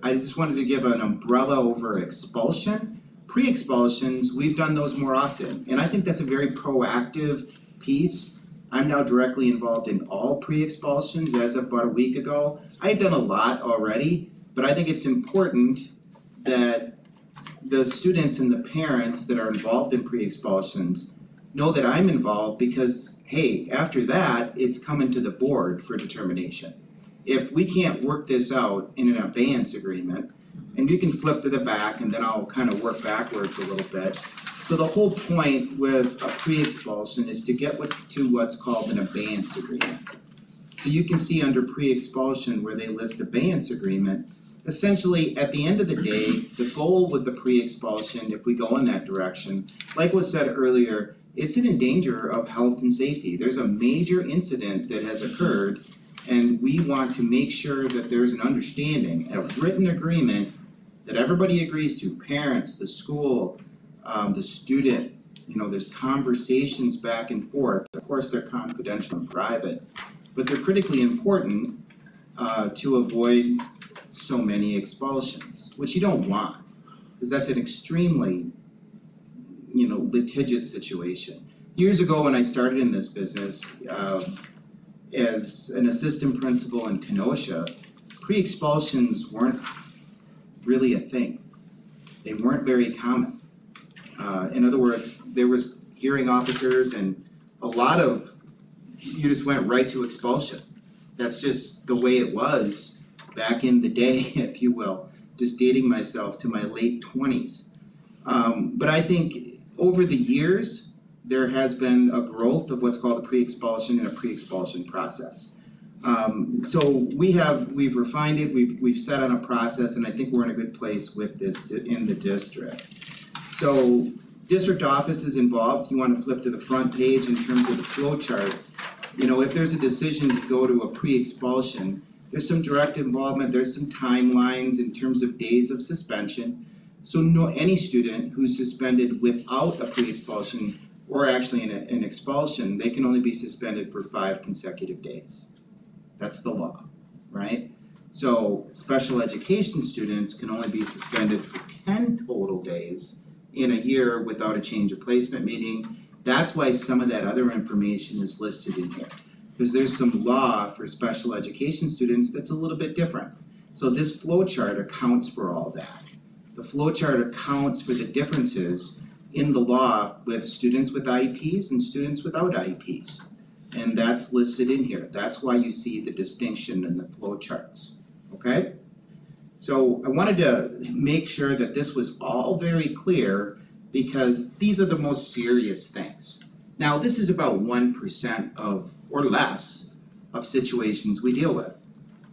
I just wanted to give an umbrella over expulsion. Pre-expulsions, we've done those more often, and I think that's a very proactive piece. I'm now directly involved in all pre-expulsions as of about a week ago. I had done a lot already, but I think it's important that the students and the parents that are involved in pre-expulsions know that I'm involved because, hey, after that, it's coming to the board for determination. If we can't work this out in an abeyance agreement, and you can flip to the back and then I'll kind of work backwards a little bit. So the whole point with a pre-expulsion is to get to what's called an abeyance agreement. So you can see under pre-expulsion where they list abeyance agreement, essentially at the end of the day, the goal with the pre-expulsion, if we go in that direction, like was said earlier, it's in danger of health and safety. There's a major incident that has occurred, and we want to make sure that there's an understanding, a written agreement that everybody agrees to, parents, the school, the student, there's conversations back and forth. Of course, they're confidential and private, but they're critically important to avoid so many expulsions, which you don't want, because that's an extremely, litigious situation. Years ago when I started in this business, as an assistant principal in Kenosha, pre-expulsions weren't really a thing. They weren't very common. In other words, there was hearing officers and a lot of, you just went right to expulsion. That's just the way it was back in the day, if you will, just dating myself to my late 20s. But I think over the years, there has been a growth of what's called a pre-expulsion and a pre-expulsion process. So we've refined it, we've set on a process, and I think we're in a good place with this in the district. So district office is involved. You want to flip to the front page in terms of the flow chart. If there's a decision to go to a pre-expulsion, there's some direct involvement, there's some timelines in terms of days of suspension. So any student who's suspended without a pre-expulsion or actually an expulsion, they can only be suspended for 5 consecutive days. That's the law, right? So special education students can only be suspended for 10 total days in a year without a change of placement, meaning that's why some of that other information is listed in here. Because there's some law for special education students that's a little bit different. So this flow chart accounts for all that. The flow chart accounts for the differences in the law with students with IEPs and students without IEPs. And that's listed in here. That's why you see the distinction in the flow charts, okay? So I wanted to make sure that this was all very clear because these are the most serious things. Now, this is about 1% of, or less, of situations we deal with.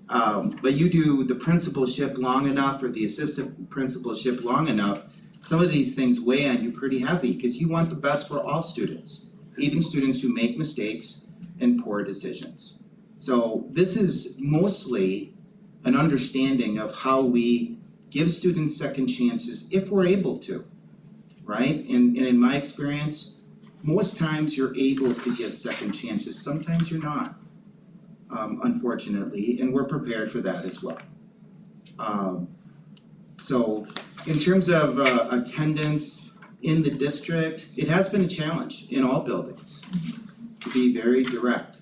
But you do the principalship long enough or the assistant principalship long enough, some of these things weigh on you pretty heavy because you want the best for all students, even students who make mistakes and poor decisions. So this is mostly an understanding of how we give students second chances if we're able to, right? And in my experience, most times you're able to give second chances, sometimes you're not, unfortunately, and we're prepared for that as well. So in terms of attendance in the district, it has been a challenge in all buildings, to be very direct.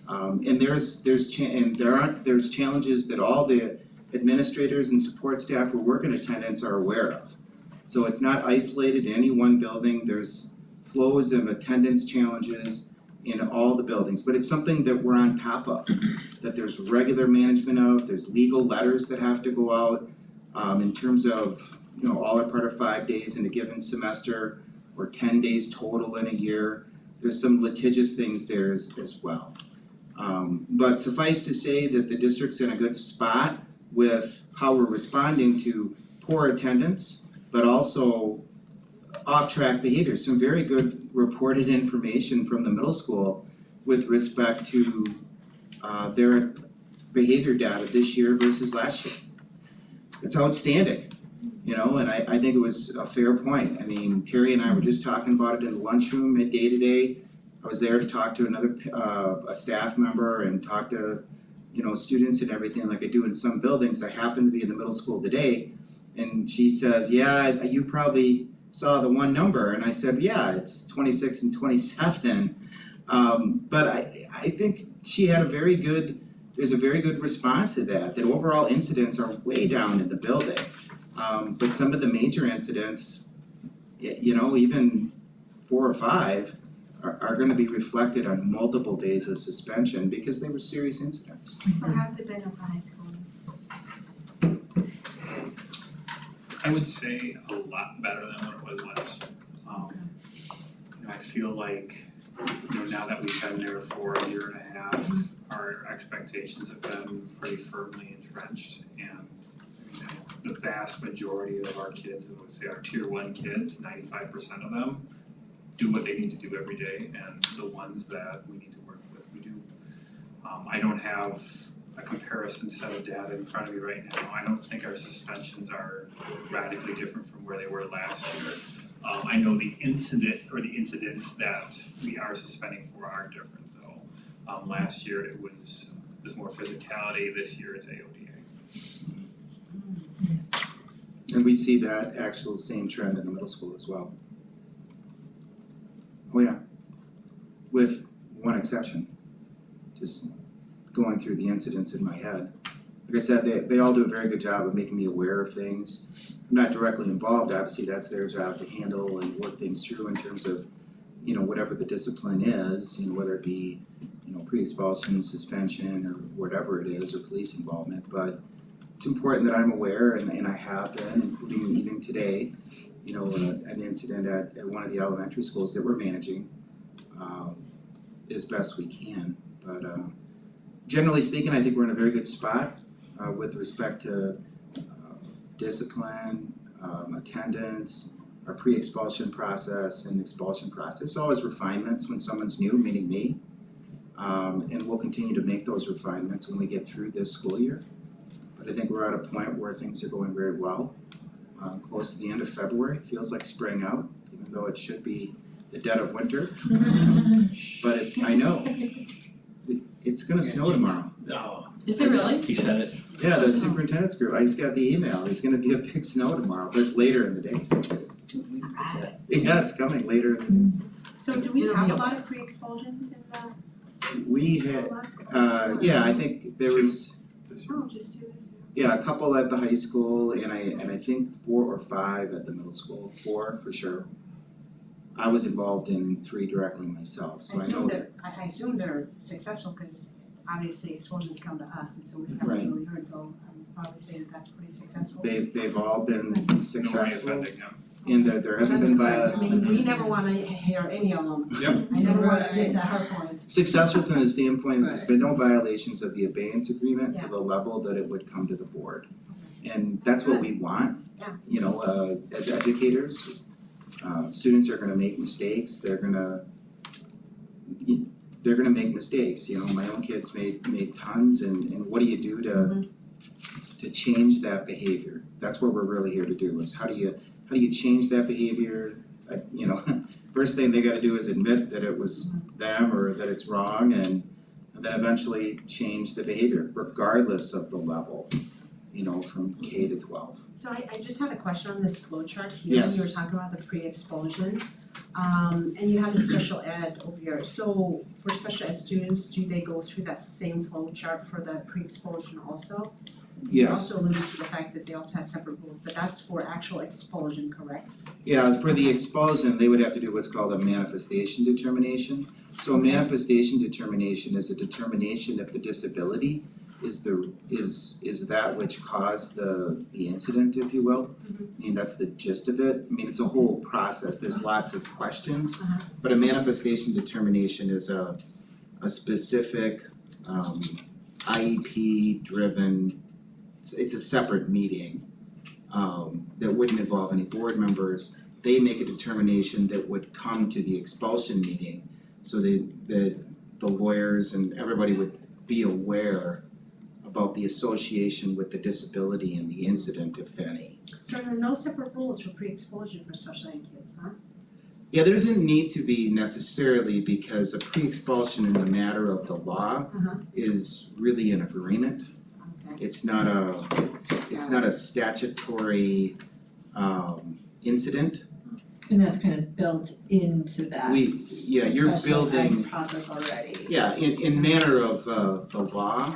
And there's challenges that all the administrators and support staff who work in attendance are aware of. So it's not isolated to any one building. There's flows of attendance challenges in all the buildings, but it's something that we're on top of, that there's regular management of, there's legal letters that have to go out in terms of, all are part of 5 days in a given semester or 10 days total in a year. There's some litigious things there as well. But suffice to say that the district's in a good spot with how we're responding to poor attendance, but also off-track behavior. Some very good reported information from the middle school with respect to their behavior data this year versus last year. It's outstanding, and I think it was a fair point. I mean, Terry and I were just talking about it in the lunchroom midday today. I was there to talk to a staff member and talk to, students and everything like I do in some buildings. I happen to be in the middle school today, and she says, yeah, you probably saw the one number, and I said, yeah, it's 26 and 27. But I think she had there's a very good response to that overall incidents are way down in the building. But some of the major incidents, even 4 or 5, are gonna be reflected on multiple days of suspension because they were serious incidents. So how's it been at the high school? I would say a lot better than what it was last year. I feel like, now that we've been there for a year and a half, our expectations have been pretty firmly entrenched, and the vast majority of our kids, I would say our tier 1 kids, 95% of them do what they need to do every day, and the ones that we need to work with, we do. I don't have a comparison set of data in front of me right now. I don't think our suspensions are radically different from where they were last year. I know the incidents that we are suspending for are different though. Last year it was more physicality, this year it's AODA. And we see that actual same trend in the middle school as well. Oh yeah, with one exception, just going through the incidents in my head. Like I said, they all do a very good job of making me aware of things. I'm not directly involved, obviously that's their job to handle and work things through in terms of, whatever the discipline is, whether it be, pre-expulsion, suspension, or whatever it is, or police involvement, but it's important that I'm aware, and I have been, including even today, an incident at one of the elementary schools that we're managing as best we can. But generally speaking, I think we're in a very good spot with respect to discipline, attendance, our pre-expulsion process and expulsion process. Always refinements when someone's new, meaning me. And we'll continue to make those refinements when we get through this school year. But I think we're at a point where things are going very well. Close to the end of February, feels like spring out, even though it should be the dead of winter. But I know, it's gonna snow tomorrow. Oh, Is it really? he said it. Yeah, the superintendent's group, I just got the email, it's gonna be a big snow tomorrow, but it's later in the day. Yeah, it's coming later in the day. So do we have a lot of pre-expulsions in the We had, yeah, I think there was, Oh, just 2 this year. yeah, a couple at the high school and I think 4 or 5 at the middle school, 4 for sure. I was involved in 3 directly myself, so I know. I assume they're successful because obviously expulsions come to us and so we haven't Right. really heard, so I'm probably saying that's pretty successful. They've all been No successful reoffending, yeah. in that there hasn't been I mean, we never wanna hear any of them. Yep. I never wanna get to our point. successful from the standpoint that there's Right. been no violations of the abeyance agreement to Yeah. the level that it would come to the board. And that's what we want, Yeah. as educators. Students are gonna make mistakes, they're gonna make mistakes, my own kids made tons and what do you do to change that behavior? That's what we're really here to do, is how do you change that behavior? First thing they gotta do is admit that it was them or that it's wrong and then eventually change the behavior regardless of the level, from K to 12. So I just had a question on this flow chart here, Yes. you were talking about the pre-expulsion. And you have the special ed over here, so for special ed students, do they go through that same flow chart for the pre-expulsion also? You Yes, also alluded to the fact that they also had separate rules, but that's for actual expulsion, correct? yeah, for the expulsion, they would have to do what's called a manifestation determination. So a manifestation determination is a determination if the disability is that which caused the incident, if you will. I mean, that's the gist of it. I mean, it's a whole process. There's lots of questions. But a manifestation determination is a specific IEP driven, it's a separate meeting that wouldn't involve any board members. They make a determination that would come to the expulsion meeting so that the lawyers and everybody would be aware about the association with the disability and the incident, if any. So there are no separate rules for pre-expulsion for special ed kids, huh? Yeah, there doesn't need to be necessarily, because a pre-expulsion in the matter of the law is really an agreement. Okay. It's not a statutory incident. And that's kind of built into that. You're special ed building, process already. yeah, in manner of the law,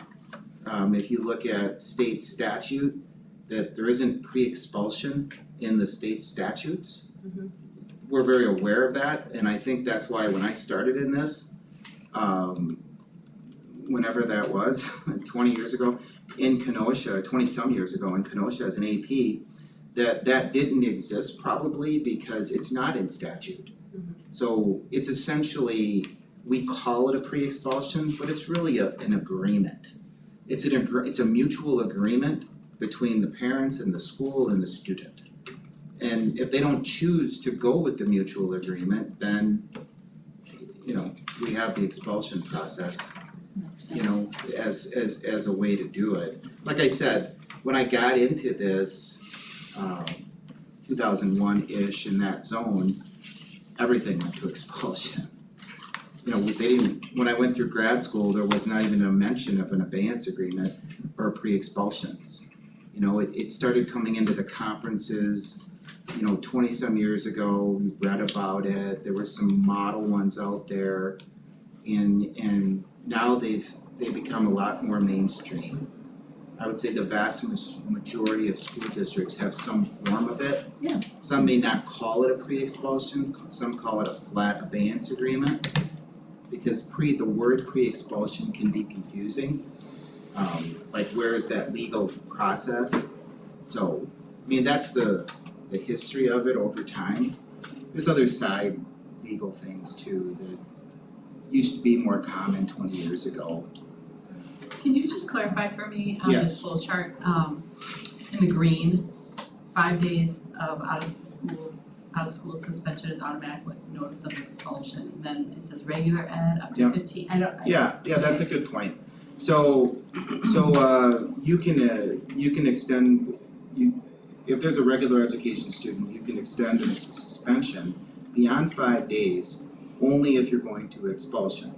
if you look at state statute, that there isn't pre-expulsion in the state statutes. We're very aware of that, and I think that's why when I started in this, whenever that was, 20 years ago, in Kenosha, 20-some years ago in Kenosha as an AP, that didn't exist probably because it's not in statute. So it's essentially, we call it a pre-expulsion, but it's really an agreement. It's a mutual agreement between the parents and the school and the student. And if they don't choose to go with the mutual agreement, then, we have the expulsion process, as a way to do it. Like I said, when I got into this, 2001-ish in that zone, everything went to expulsion. When I went through grad school, there was not even a mention of an abeyance agreement or pre-expulsions. It started coming into the conferences, 20-some years ago, we read about it, there were some model ones out there, and now they've become a lot more mainstream. I would say the vast majority of school districts have some form of it. Yeah. Some may not call it a pre-expulsion, some call it a flat abeyance agreement, because the word pre-expulsion can be confusing. Like, where is that legal process? So, that's the history of it over time. There's other side legal things too that used to be more common 20 years ago. Can you just clarify for me on Yes. this flow chart, in the green, 5 days of out of school suspension is automatic with notice of expulsion, and then it says regular ed up to Yeah. 15, Yeah, that's a good point. So you can extend, if there's a regular education student, you can extend a suspension beyond 5 days only if you're going to expulsion.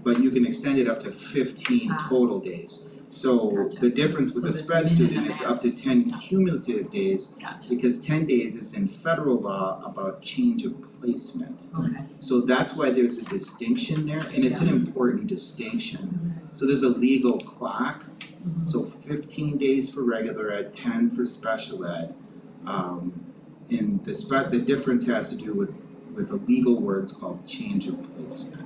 But you can extend it up to 15 total days. So Gotcha. the difference with So a there's sped a student, minimum it's up to max. 10 cumulative days, Gotcha, because 10 days is in federal law about change of placement. okay. So that's why there's a distinction there, and it's an important distinction. So there's a legal clock, so 15 days for regular ed, 10 for special ed. And the difference has to do with a legal word, it's called change of placement.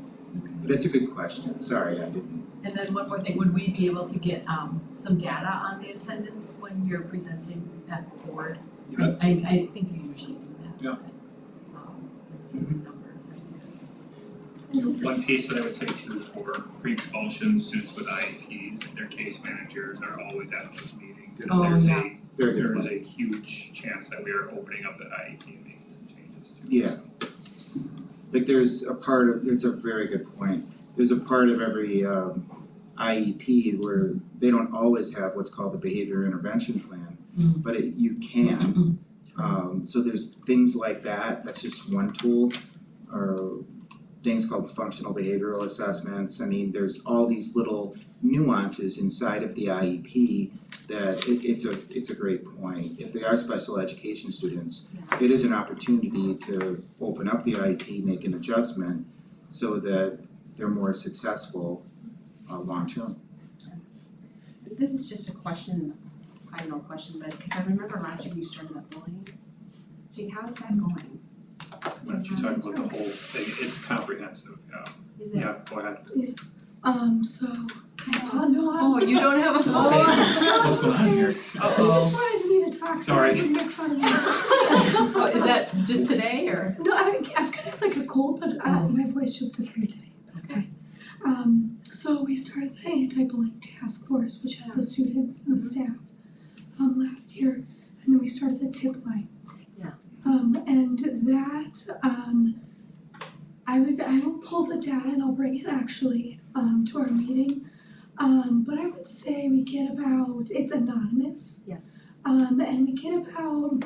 But it's a good question, sorry, I didn't. And then one more thing, would we be able to get some data on the attendance when you're presenting at the board? Yeah. I think you usually do that. Yeah. But, some numbers. One piece that I would say too for pre-expulsion students with IEPs, their case managers are always at those meetings. And Oh, there's yeah. Very good there is point. a huge chance that we are opening up the IEP and making some changes too. Yeah. Like it's a very good point. There's a part of every IEP where they don't always have what's called the behavior intervention plan, but you can. So there's things like that, that's just one tool, or things called functional behavioral assessments. There's all these little nuances inside of the IEP that it's a great point. If they are special education students, it is an opportunity to open up the IEP, make an adjustment so that they're more successful long-term. This is just a question, side note question, but because I remember last year you started up bullying. Gee, how is that going? Why don't you talk about the whole thing, it's comprehensive, Is it? yeah, go ahead. Oh, you don't have a. What's going on here? Uh-oh. wanted me to talk, so Sorry. I didn't make fun of you. Oh, is that just today or? No, I've kind of like a cold, but my voice just disappeared today. Okay. So we started the anti-bullying task force, which had the students and the staff, last year, and then we started the tip line. Yeah. And that, I will pull the data and I'll bring it actually, to our meeting. But I would say we get about, it's anonymous. Yeah. And we get about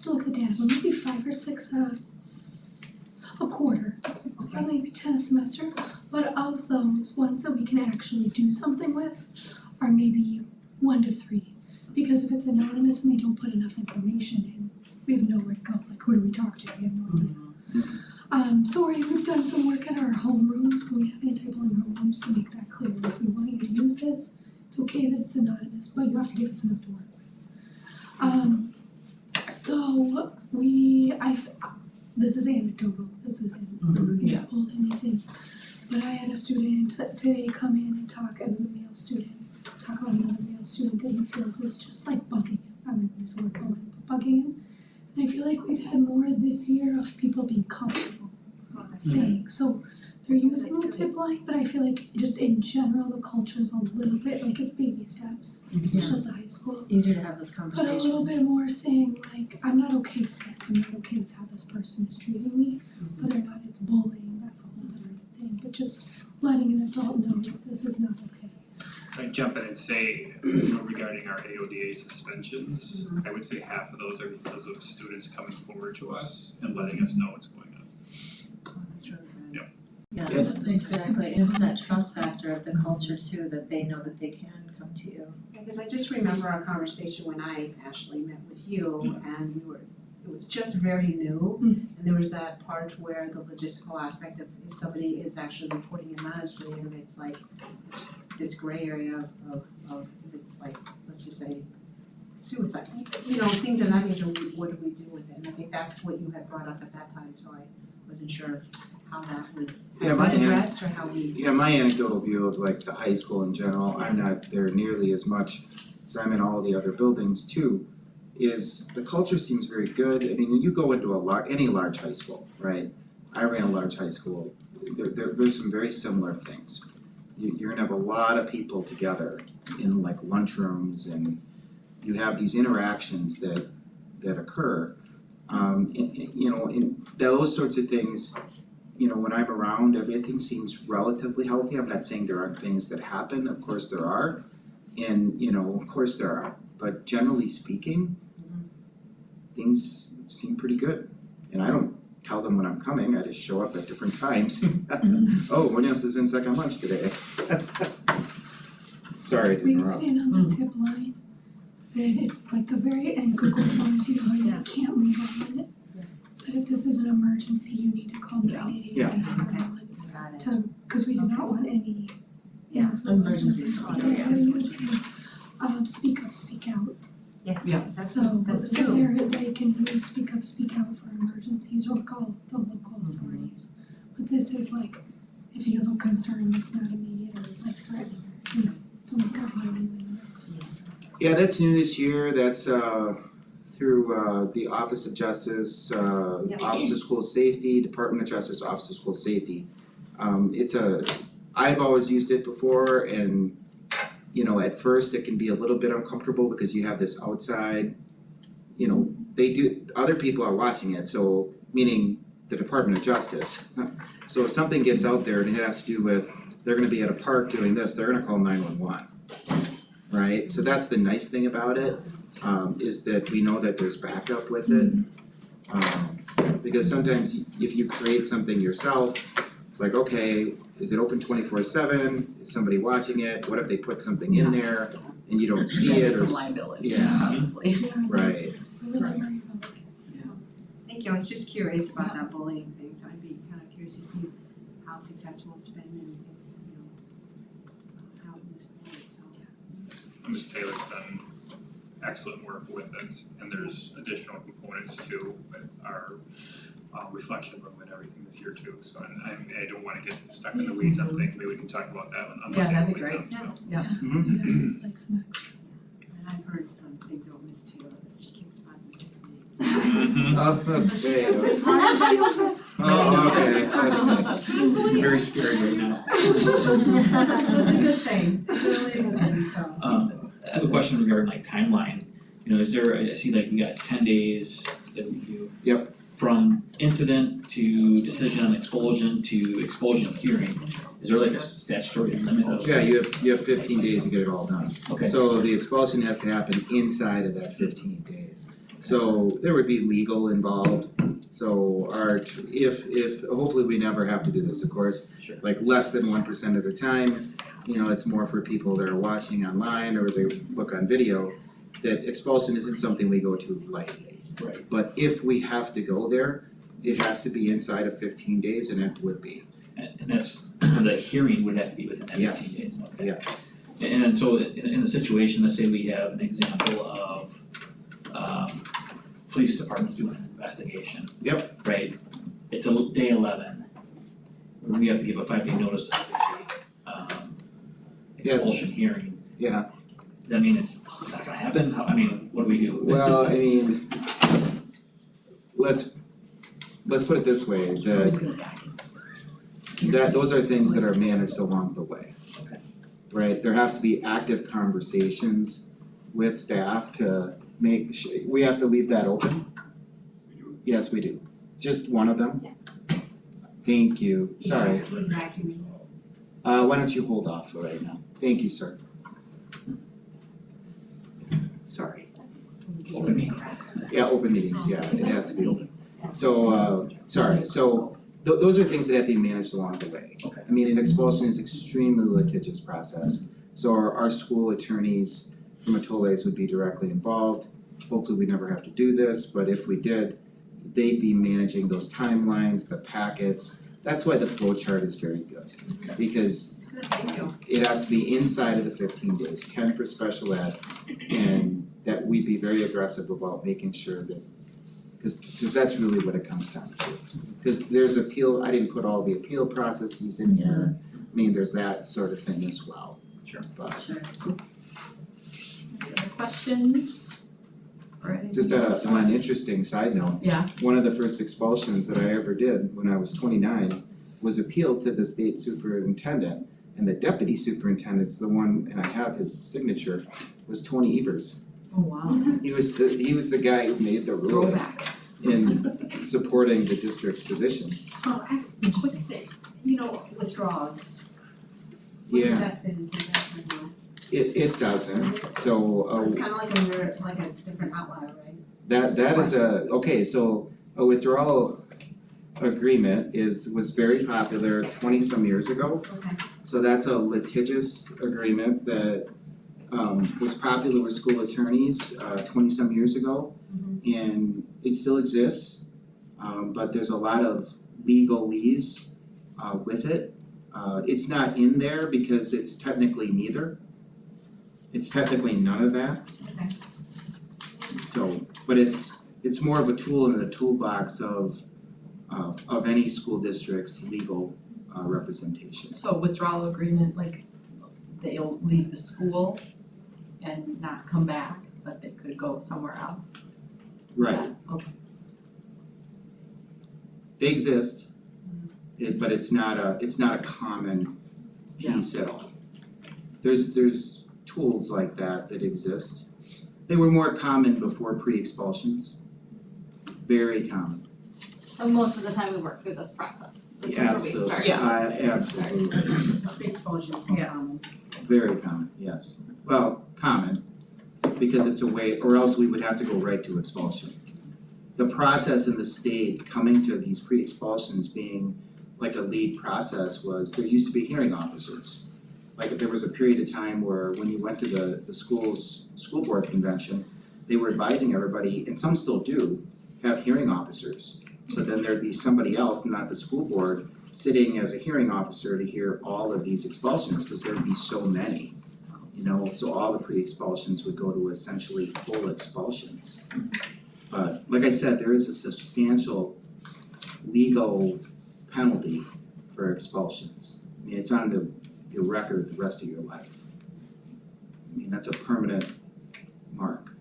to look at the data, but maybe 5 or 6 a quarter. It's probably maybe 10 a semester, but of those, ones that we can actually do something with are maybe 1 to 3. Because if it's anonymous and they don't put enough information in, we have nowhere to go, like who do we talk to, we have no idea. So we've done some work at our homerooms, but we have anti-bullying homerooms to make that clear, like we want you to use this, it's okay that it's anonymous, but you have to give us enough to work with. So this is anecdotal, we haven't pulled anything, but I had a student today come in and talk, it was a male student, talk about another male student that he feels is just like bugging him, I wouldn't use the word bullying, but bugging him. And I feel like we've had more this year of people being comfortable saying, so they're using the tip line, but I feel like just in general, the culture is a little bit, like it's baby steps, especially at the high school. Easier to have those But a conversations. little bit more saying like, I'm not okay with this, I'm not okay with how this person is treating me, whether or not it's bullying, that's a whole different thing, but just letting an adult know that this is not okay. I'd jump in and say, regarding our AODA suspensions, I would say half of those are because of students coming forward to us and letting us know what's going on. Yeah, exactly, it's that trust factor of the culture too, that they know that they can come to you. Because I just remember our conversation when I actually met with you and it was just very new. And there was that part where the logistical aspect of if somebody is actually reporting and monitoring and it's like this gray area of if it's like, let's just say suicide, things of that nature, what do we do with it? And I think that's what you had brought up at that time, so I wasn't sure how that was addressed or how we. Yeah, my anecdotal view of like the high school in general, I'm not there nearly as much as I'm in all the other buildings too, is the culture seems very good. I mean, you go into any large high school, right? I ran a large high school, there's some very similar things. You're gonna have a lot of people together in like lunchrooms and you have these interactions that occur. And those sorts of things, when I'm around, everything seems relatively healthy. I'm not saying there aren't things that happen, of course there are. And, of course there are, but generally speaking, things seem pretty good. And I don't tell them when I'm coming, I just show up at different times. Oh, when else is in second lunch today? Sorry to We interrupt. put in on the tip line, that if, like the very end Google Forms, you know how you can't move on. That if this is an emergency, you need to call 988 Yeah. 911 got it. to, cause we did not want any. Yeah, emergencies. So we're using, speak up, speak out. Yes. Yeah. So Zoom. they can use speak up, speak out for emergencies or call the local authorities. But this is like, if you have a concern that's not immediate or life threatening, or, someone's got one in the works. Yeah, that's new this year, that's through the Office of Justice, Office of School Safety, Department of Justice, Office of School Safety. I've always used it before and, at first it can be a little bit uncomfortable because you have this outside, other people are watching it, so, meaning the Department of Justice. So if something gets out there and it has to do with, they're gonna be at a park doing this, they're gonna call 911. Right, so that's the nice thing about it, is that we know that there's backup with it. Because sometimes if you create something yourself, it's like, okay, is it open 24/7? Is somebody watching it? What if they put something in there and you don't see it or? There's a liability. Yeah, Yeah, right. we're really worried about like, Thank you, I was just curious about that bullying thing, so I'd be kind of curious to see how successful it's been and, how it was played, so. Ms. Taylor's done excellent work with it, and there's additional components to our reflection room and everything this year too. So, and I don't wanna get stuck in the weeds on things, maybe we can talk about that on Yeah, Monday that'd when be we great. come, so. Mhm. like some extra. And I've heard some things about Miss Taylor, that she keeps finding kids' names. Okay. This one is the best. Oh, okay. Very scary right now. That's a good thing, it's really a good thing, so. I have a question regarding like timeline, is there, I see like you got 10 days that we do. Yep. From incident to decision on expulsion to expulsion hearing, is there like a statutory limit of? Yeah, you have 15 days to get it all done. Okay. So the expulsion has to happen inside of that 15 days. So there would be legal involved, so if hopefully we never have to do this, of course. Sure. Like less than 1% of the time, it's more for people that are watching online or they look on video, that expulsion isn't something we go to lightly. Right. But if we have to go there, it has to be inside of 15 days, and it would be, And that's, the hearing would have to be within that 15 Yes. days, okay. yes. And so in the situation, let's say we have an example of police department's doing an investigation. Yep. Right, it's day 11. We have to give a 5-day notice of the expulsion hearing. Yeah. Does that mean it's not gonna happen? What do we do? Well, let's put it this way, Always gonna back it. those are things that are managed along the way. Okay. Right, there has to be active conversations with staff to make we have to leave that open. Yes, we do. Just one of them? Thank you, sorry. Yeah, who's vacuuming? Why don't you hold off for right now? Thank you, sir. Sorry. Open meetings. Yeah, open meetings, yeah, it has to be open. So, those are things that have to be managed along the way. Okay. An expulsion is extremely litigious process, so our school attorneys from Atoles would be directly involved. Hopefully we never have to do this, but if we did, they'd be managing those timelines, the packets. That's why the flow chart is very good, because Good, thank you. it has to be inside of the 15 days, 10 for special ed, and that we'd be very aggressive about making sure that, because that's really what it comes down to. Because there's appeal, I didn't put all the appeal processes in here, there's that sort of thing as well. Sure. But Sure. Any other questions? Or anything just else? on an interesting side note, Yeah. one of the first expulsions that I ever did when I was 29 was appealed to the state superintendent, and the deputy superintendent's the one, and I have his signature, was Tony Evers. Oh, wow. He was the guy who made the ruling Throwback. in supporting the district's position. So, quick thing, withdrawals. What Yeah. does that fit into this or no? It doesn't, so It's kinda like a different outlier, right? that is so a withdrawal agreement was very popular 20-some years ago. Okay. So that's a litigious agreement that was popular with school attorneys 20-some years ago. And it still exists, but there's a lot of legalese with it. It's not in there because it's technically neither. It's technically none of that. Okay. So, but it's more of a tool in the toolbox of any school district's legal representation. So withdrawal agreement, like they'll leave the school and not come back, but they could go somewhere else. Right, Okay. they exist, but it's not a common piece at all. There's tools like that exist. They were more common before pre-expulsions, very common. So most of the time we work through this process. This is where we Absolutely, start. absolutely, Pre-exposure is Yeah. common. very common, yes. Well, common, because it's a way, or else we would have to go right to expulsion. The process in the state coming to these pre-expulsions being like a lead process was, there used to be hearing officers. Like there was a period of time where when you went to the school board convention, they were advising everybody, and some still do, have hearing officers. So then there'd be somebody else, not the school board, sitting as a hearing officer to hear all of these expulsions, because there'd be so many. So all the pre-expulsions would go to essentially full expulsions. But like I said, there is a substantial legal penalty for expulsions. It's on your record the rest of your life. That's a permanent mark.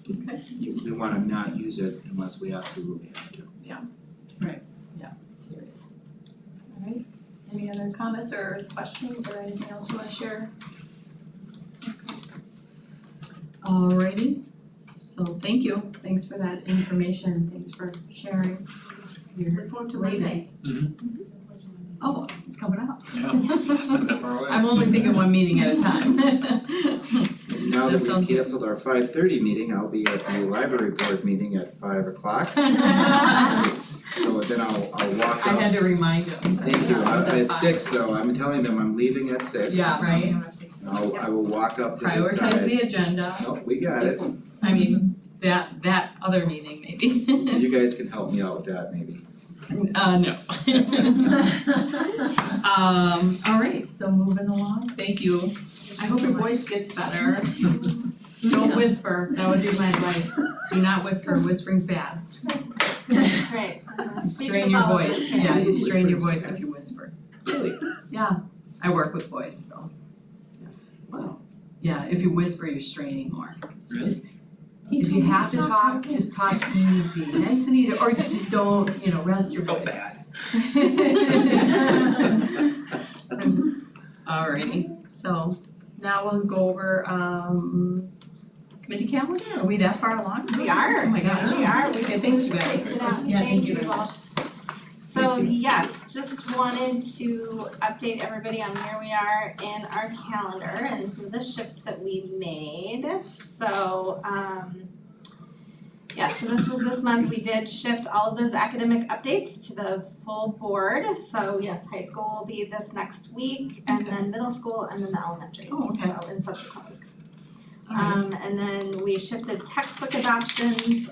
We wanna not use it unless we absolutely have to. Serious. Alright, any other comments or questions or anything else you wanna share? Alrighty, so thank you, thanks for that information, thanks for sharing your Look forward to Monday. latest. Oh, it's coming up. Yeah, it's not that far away. I'm only thinking one meeting at a time. now that sounds we've good. canceled our 5:30 meeting, I'll be at the library board meeting at 5 o'clock. So then I'll walk I up. had to remind him. Thank you, I was at five. 6 though, I'm telling them I'm leaving at 6. Yeah, right. I will walk up to the Prioritize side. the agenda. Nope, we got it. I mean, that other meeting maybe. You guys can help me out with that maybe. No. All right, so moving along, thank you. I hope your voice gets better. Don't whisper, that would be my advice. Do not whisper, whispering's bad. That's right. You strain your voice, yeah, you strain your voice if you whisper. Really? Yeah, I work with voice, so. Wow. Yeah, if you whisper, you're straining more. So Really? just, He if told you me to have to stop talk, talking. just talk easy, nice and easy, or just don't, rest your Felt voice. bad. Alrighty, so now we'll go over committee calendar, are we that far along? We are. Oh my gosh. We are. Okay, thanks you guys. Thanks for that. Yeah, Thank you very all. much. So Thank you. yes, just wanted to update everybody on where we are in our calendar and some of the shifts that we made. So so this was this month, we did shift all of those academic updates to the full board. So yes, high school will be this next week and then middle school and then the elementaries, Oh, okay. so in subsequent weeks. Alright. And then we shifted textbook adoptions.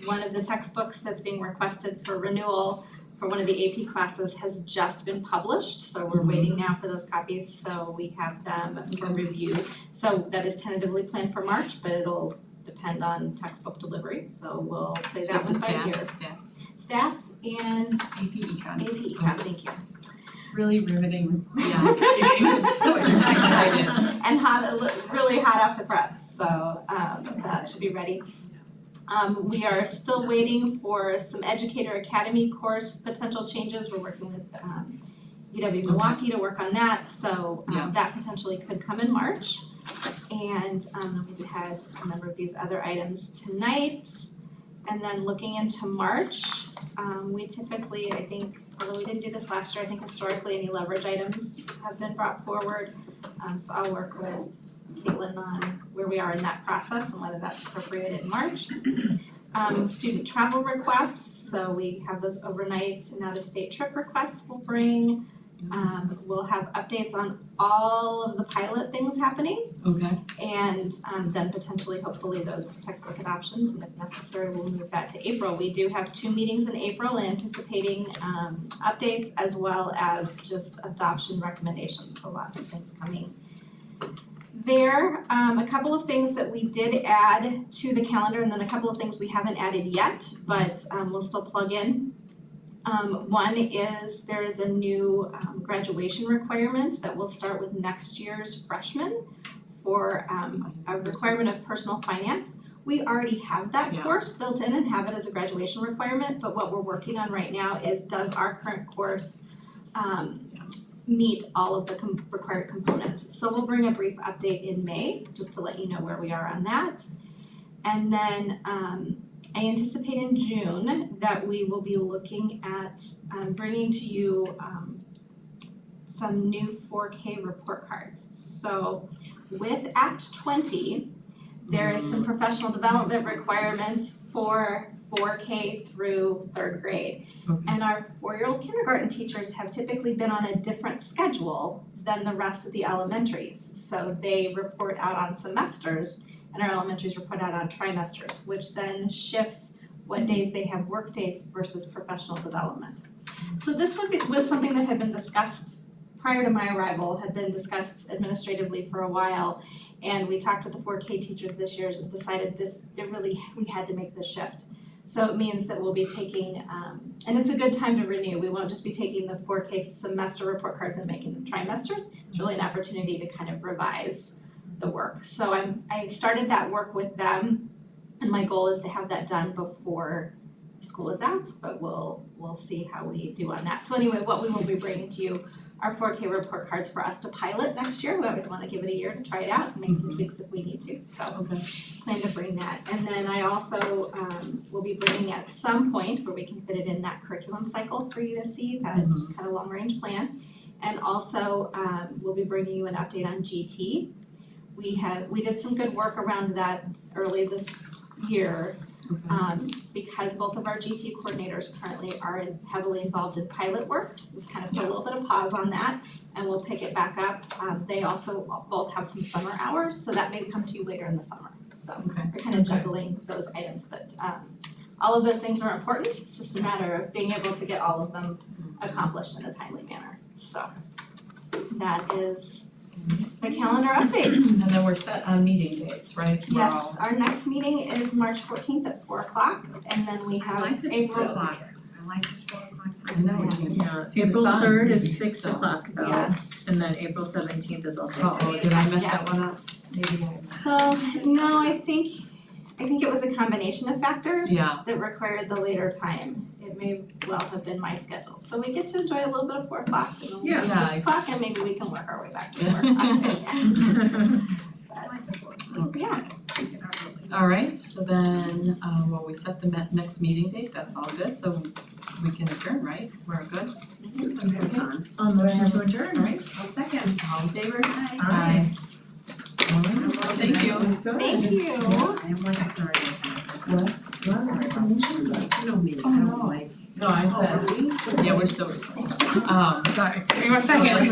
One of the textbooks that's being requested for renewal for one of the AP classes has just been published, so we're waiting now for those copies, so we have them for review. So that is tentatively planned for March, but it'll depend on textbook delivery, so we'll play So that the one by ear. stats. Stats and AP Econ. AP Econ, thank you. Really riveting, yeah, I'm so excited. And really hot off the press, so that should be ready. We are still waiting for some Educator Academy course potential changes. We're working with UW Milwaukee to work on that, so Yeah. that potentially could come in March. And we've had a number of these other items tonight. And then looking into March, we typically, I think, although we didn't do this last year, I think historically any leverage items have been brought forward. So I'll work with Caitlin on where we are in that process and whether that's appropriate in March. Student travel requests, so we have those overnight and out-of-state trip requests we'll bring. We'll have updates on all of the pilot things happening Okay, and then potentially, hopefully, those textbook adoptions, and if necessary, we'll move that to April. We do have 2 meetings in April anticipating updates as well as just adoption recommendations, so lots of things coming there. A couple of things that we did add to the calendar and then a couple of things we haven't added yet, but we'll still plug in. One is there is a new graduation requirement that will start with next year's freshmen for a requirement of personal finance. We already have that Yeah. course built in and have it as a graduation requirement, but what we're working on right now is does our current course meet all of the required components. So we'll bring a brief update in May, just to let you know where we are on that. And then I anticipate in June that we will be looking at bringing to you some new 4K report cards. So with Act 20, there is some professional development requirements for 4K through 3rd grade. Okay. And our 4-year-old kindergarten teachers have typically been on a different schedule than the rest of the elementaries. So they report out on semesters and our elementaries report out on trimesters, which then shifts what days they have work days versus professional development. So this was something that had been discussed prior to my arrival, had been discussed administratively for a while. And we talked with the 4K teachers this year and decided we had to make this shift. So it means that we'll be taking, and it's a good time to renew. We won't just be taking the 4K semester report cards and making them trimesters. It's really an opportunity to kind of revise the work. So I started that work with them, and my goal is to have that done before school is out, but we'll see how we do on that. So anyway, what we will be bringing to you are 4K report cards for us to pilot next year. We always want to give it a year to try it out and make some tweaks if we need to. So okay. plan to bring that. And then I also will be bringing at some point where we can fit it in that curriculum cycle for you to see, that kind of long range plan. And also we'll be bringing you an update on GT. we did some good work around that early this year. Because both of our GT coordinators currently are heavily involved in pilot work, we've kind of put a little bit of pause on that, and we'll pick it back up. They also both have some summer hours, so that may come to you later in the summer. So Okay. we're kind of juggling those items, but all of those things are important. It's just a matter of being able to get all of them accomplished in a timely manner. So that is the calendar update. And then we're set on meeting dates, right? We're all- Yes, our next meeting is March 14th at 4 o'clock, and then we I have like this April. 4 o'clock, I like this 4 o'clock I time. know, it's just- Yeah, See, the April sun 3rd is is 6 so- o'clock though, Yeah. and then April 17th is also Oh, did I mess Yeah. that one up? Maybe I. So, no, I think it was a combination of factors Yeah. that required the later time. It may well have been my schedule. So we get to enjoy a little bit of 4 o'clock and then Yeah. Yeah, 6 o'clock, and maybe we can work our way back to 4 Yeah. o'clock. I like the 4 o'clock. But, yeah, Take it out early. All right, so then, well, we set the next meeting date, that's all good, so we can adjourn, right? We're good? It's been very fun. I'll motion to adjourn. All right, I'll second. all in favor? Aye. All right, thank you. thank you. I am like, sorry. Sorry about that. You know me, I don't like. No, I said, yeah, we're still, Sorry. Give me 1 second.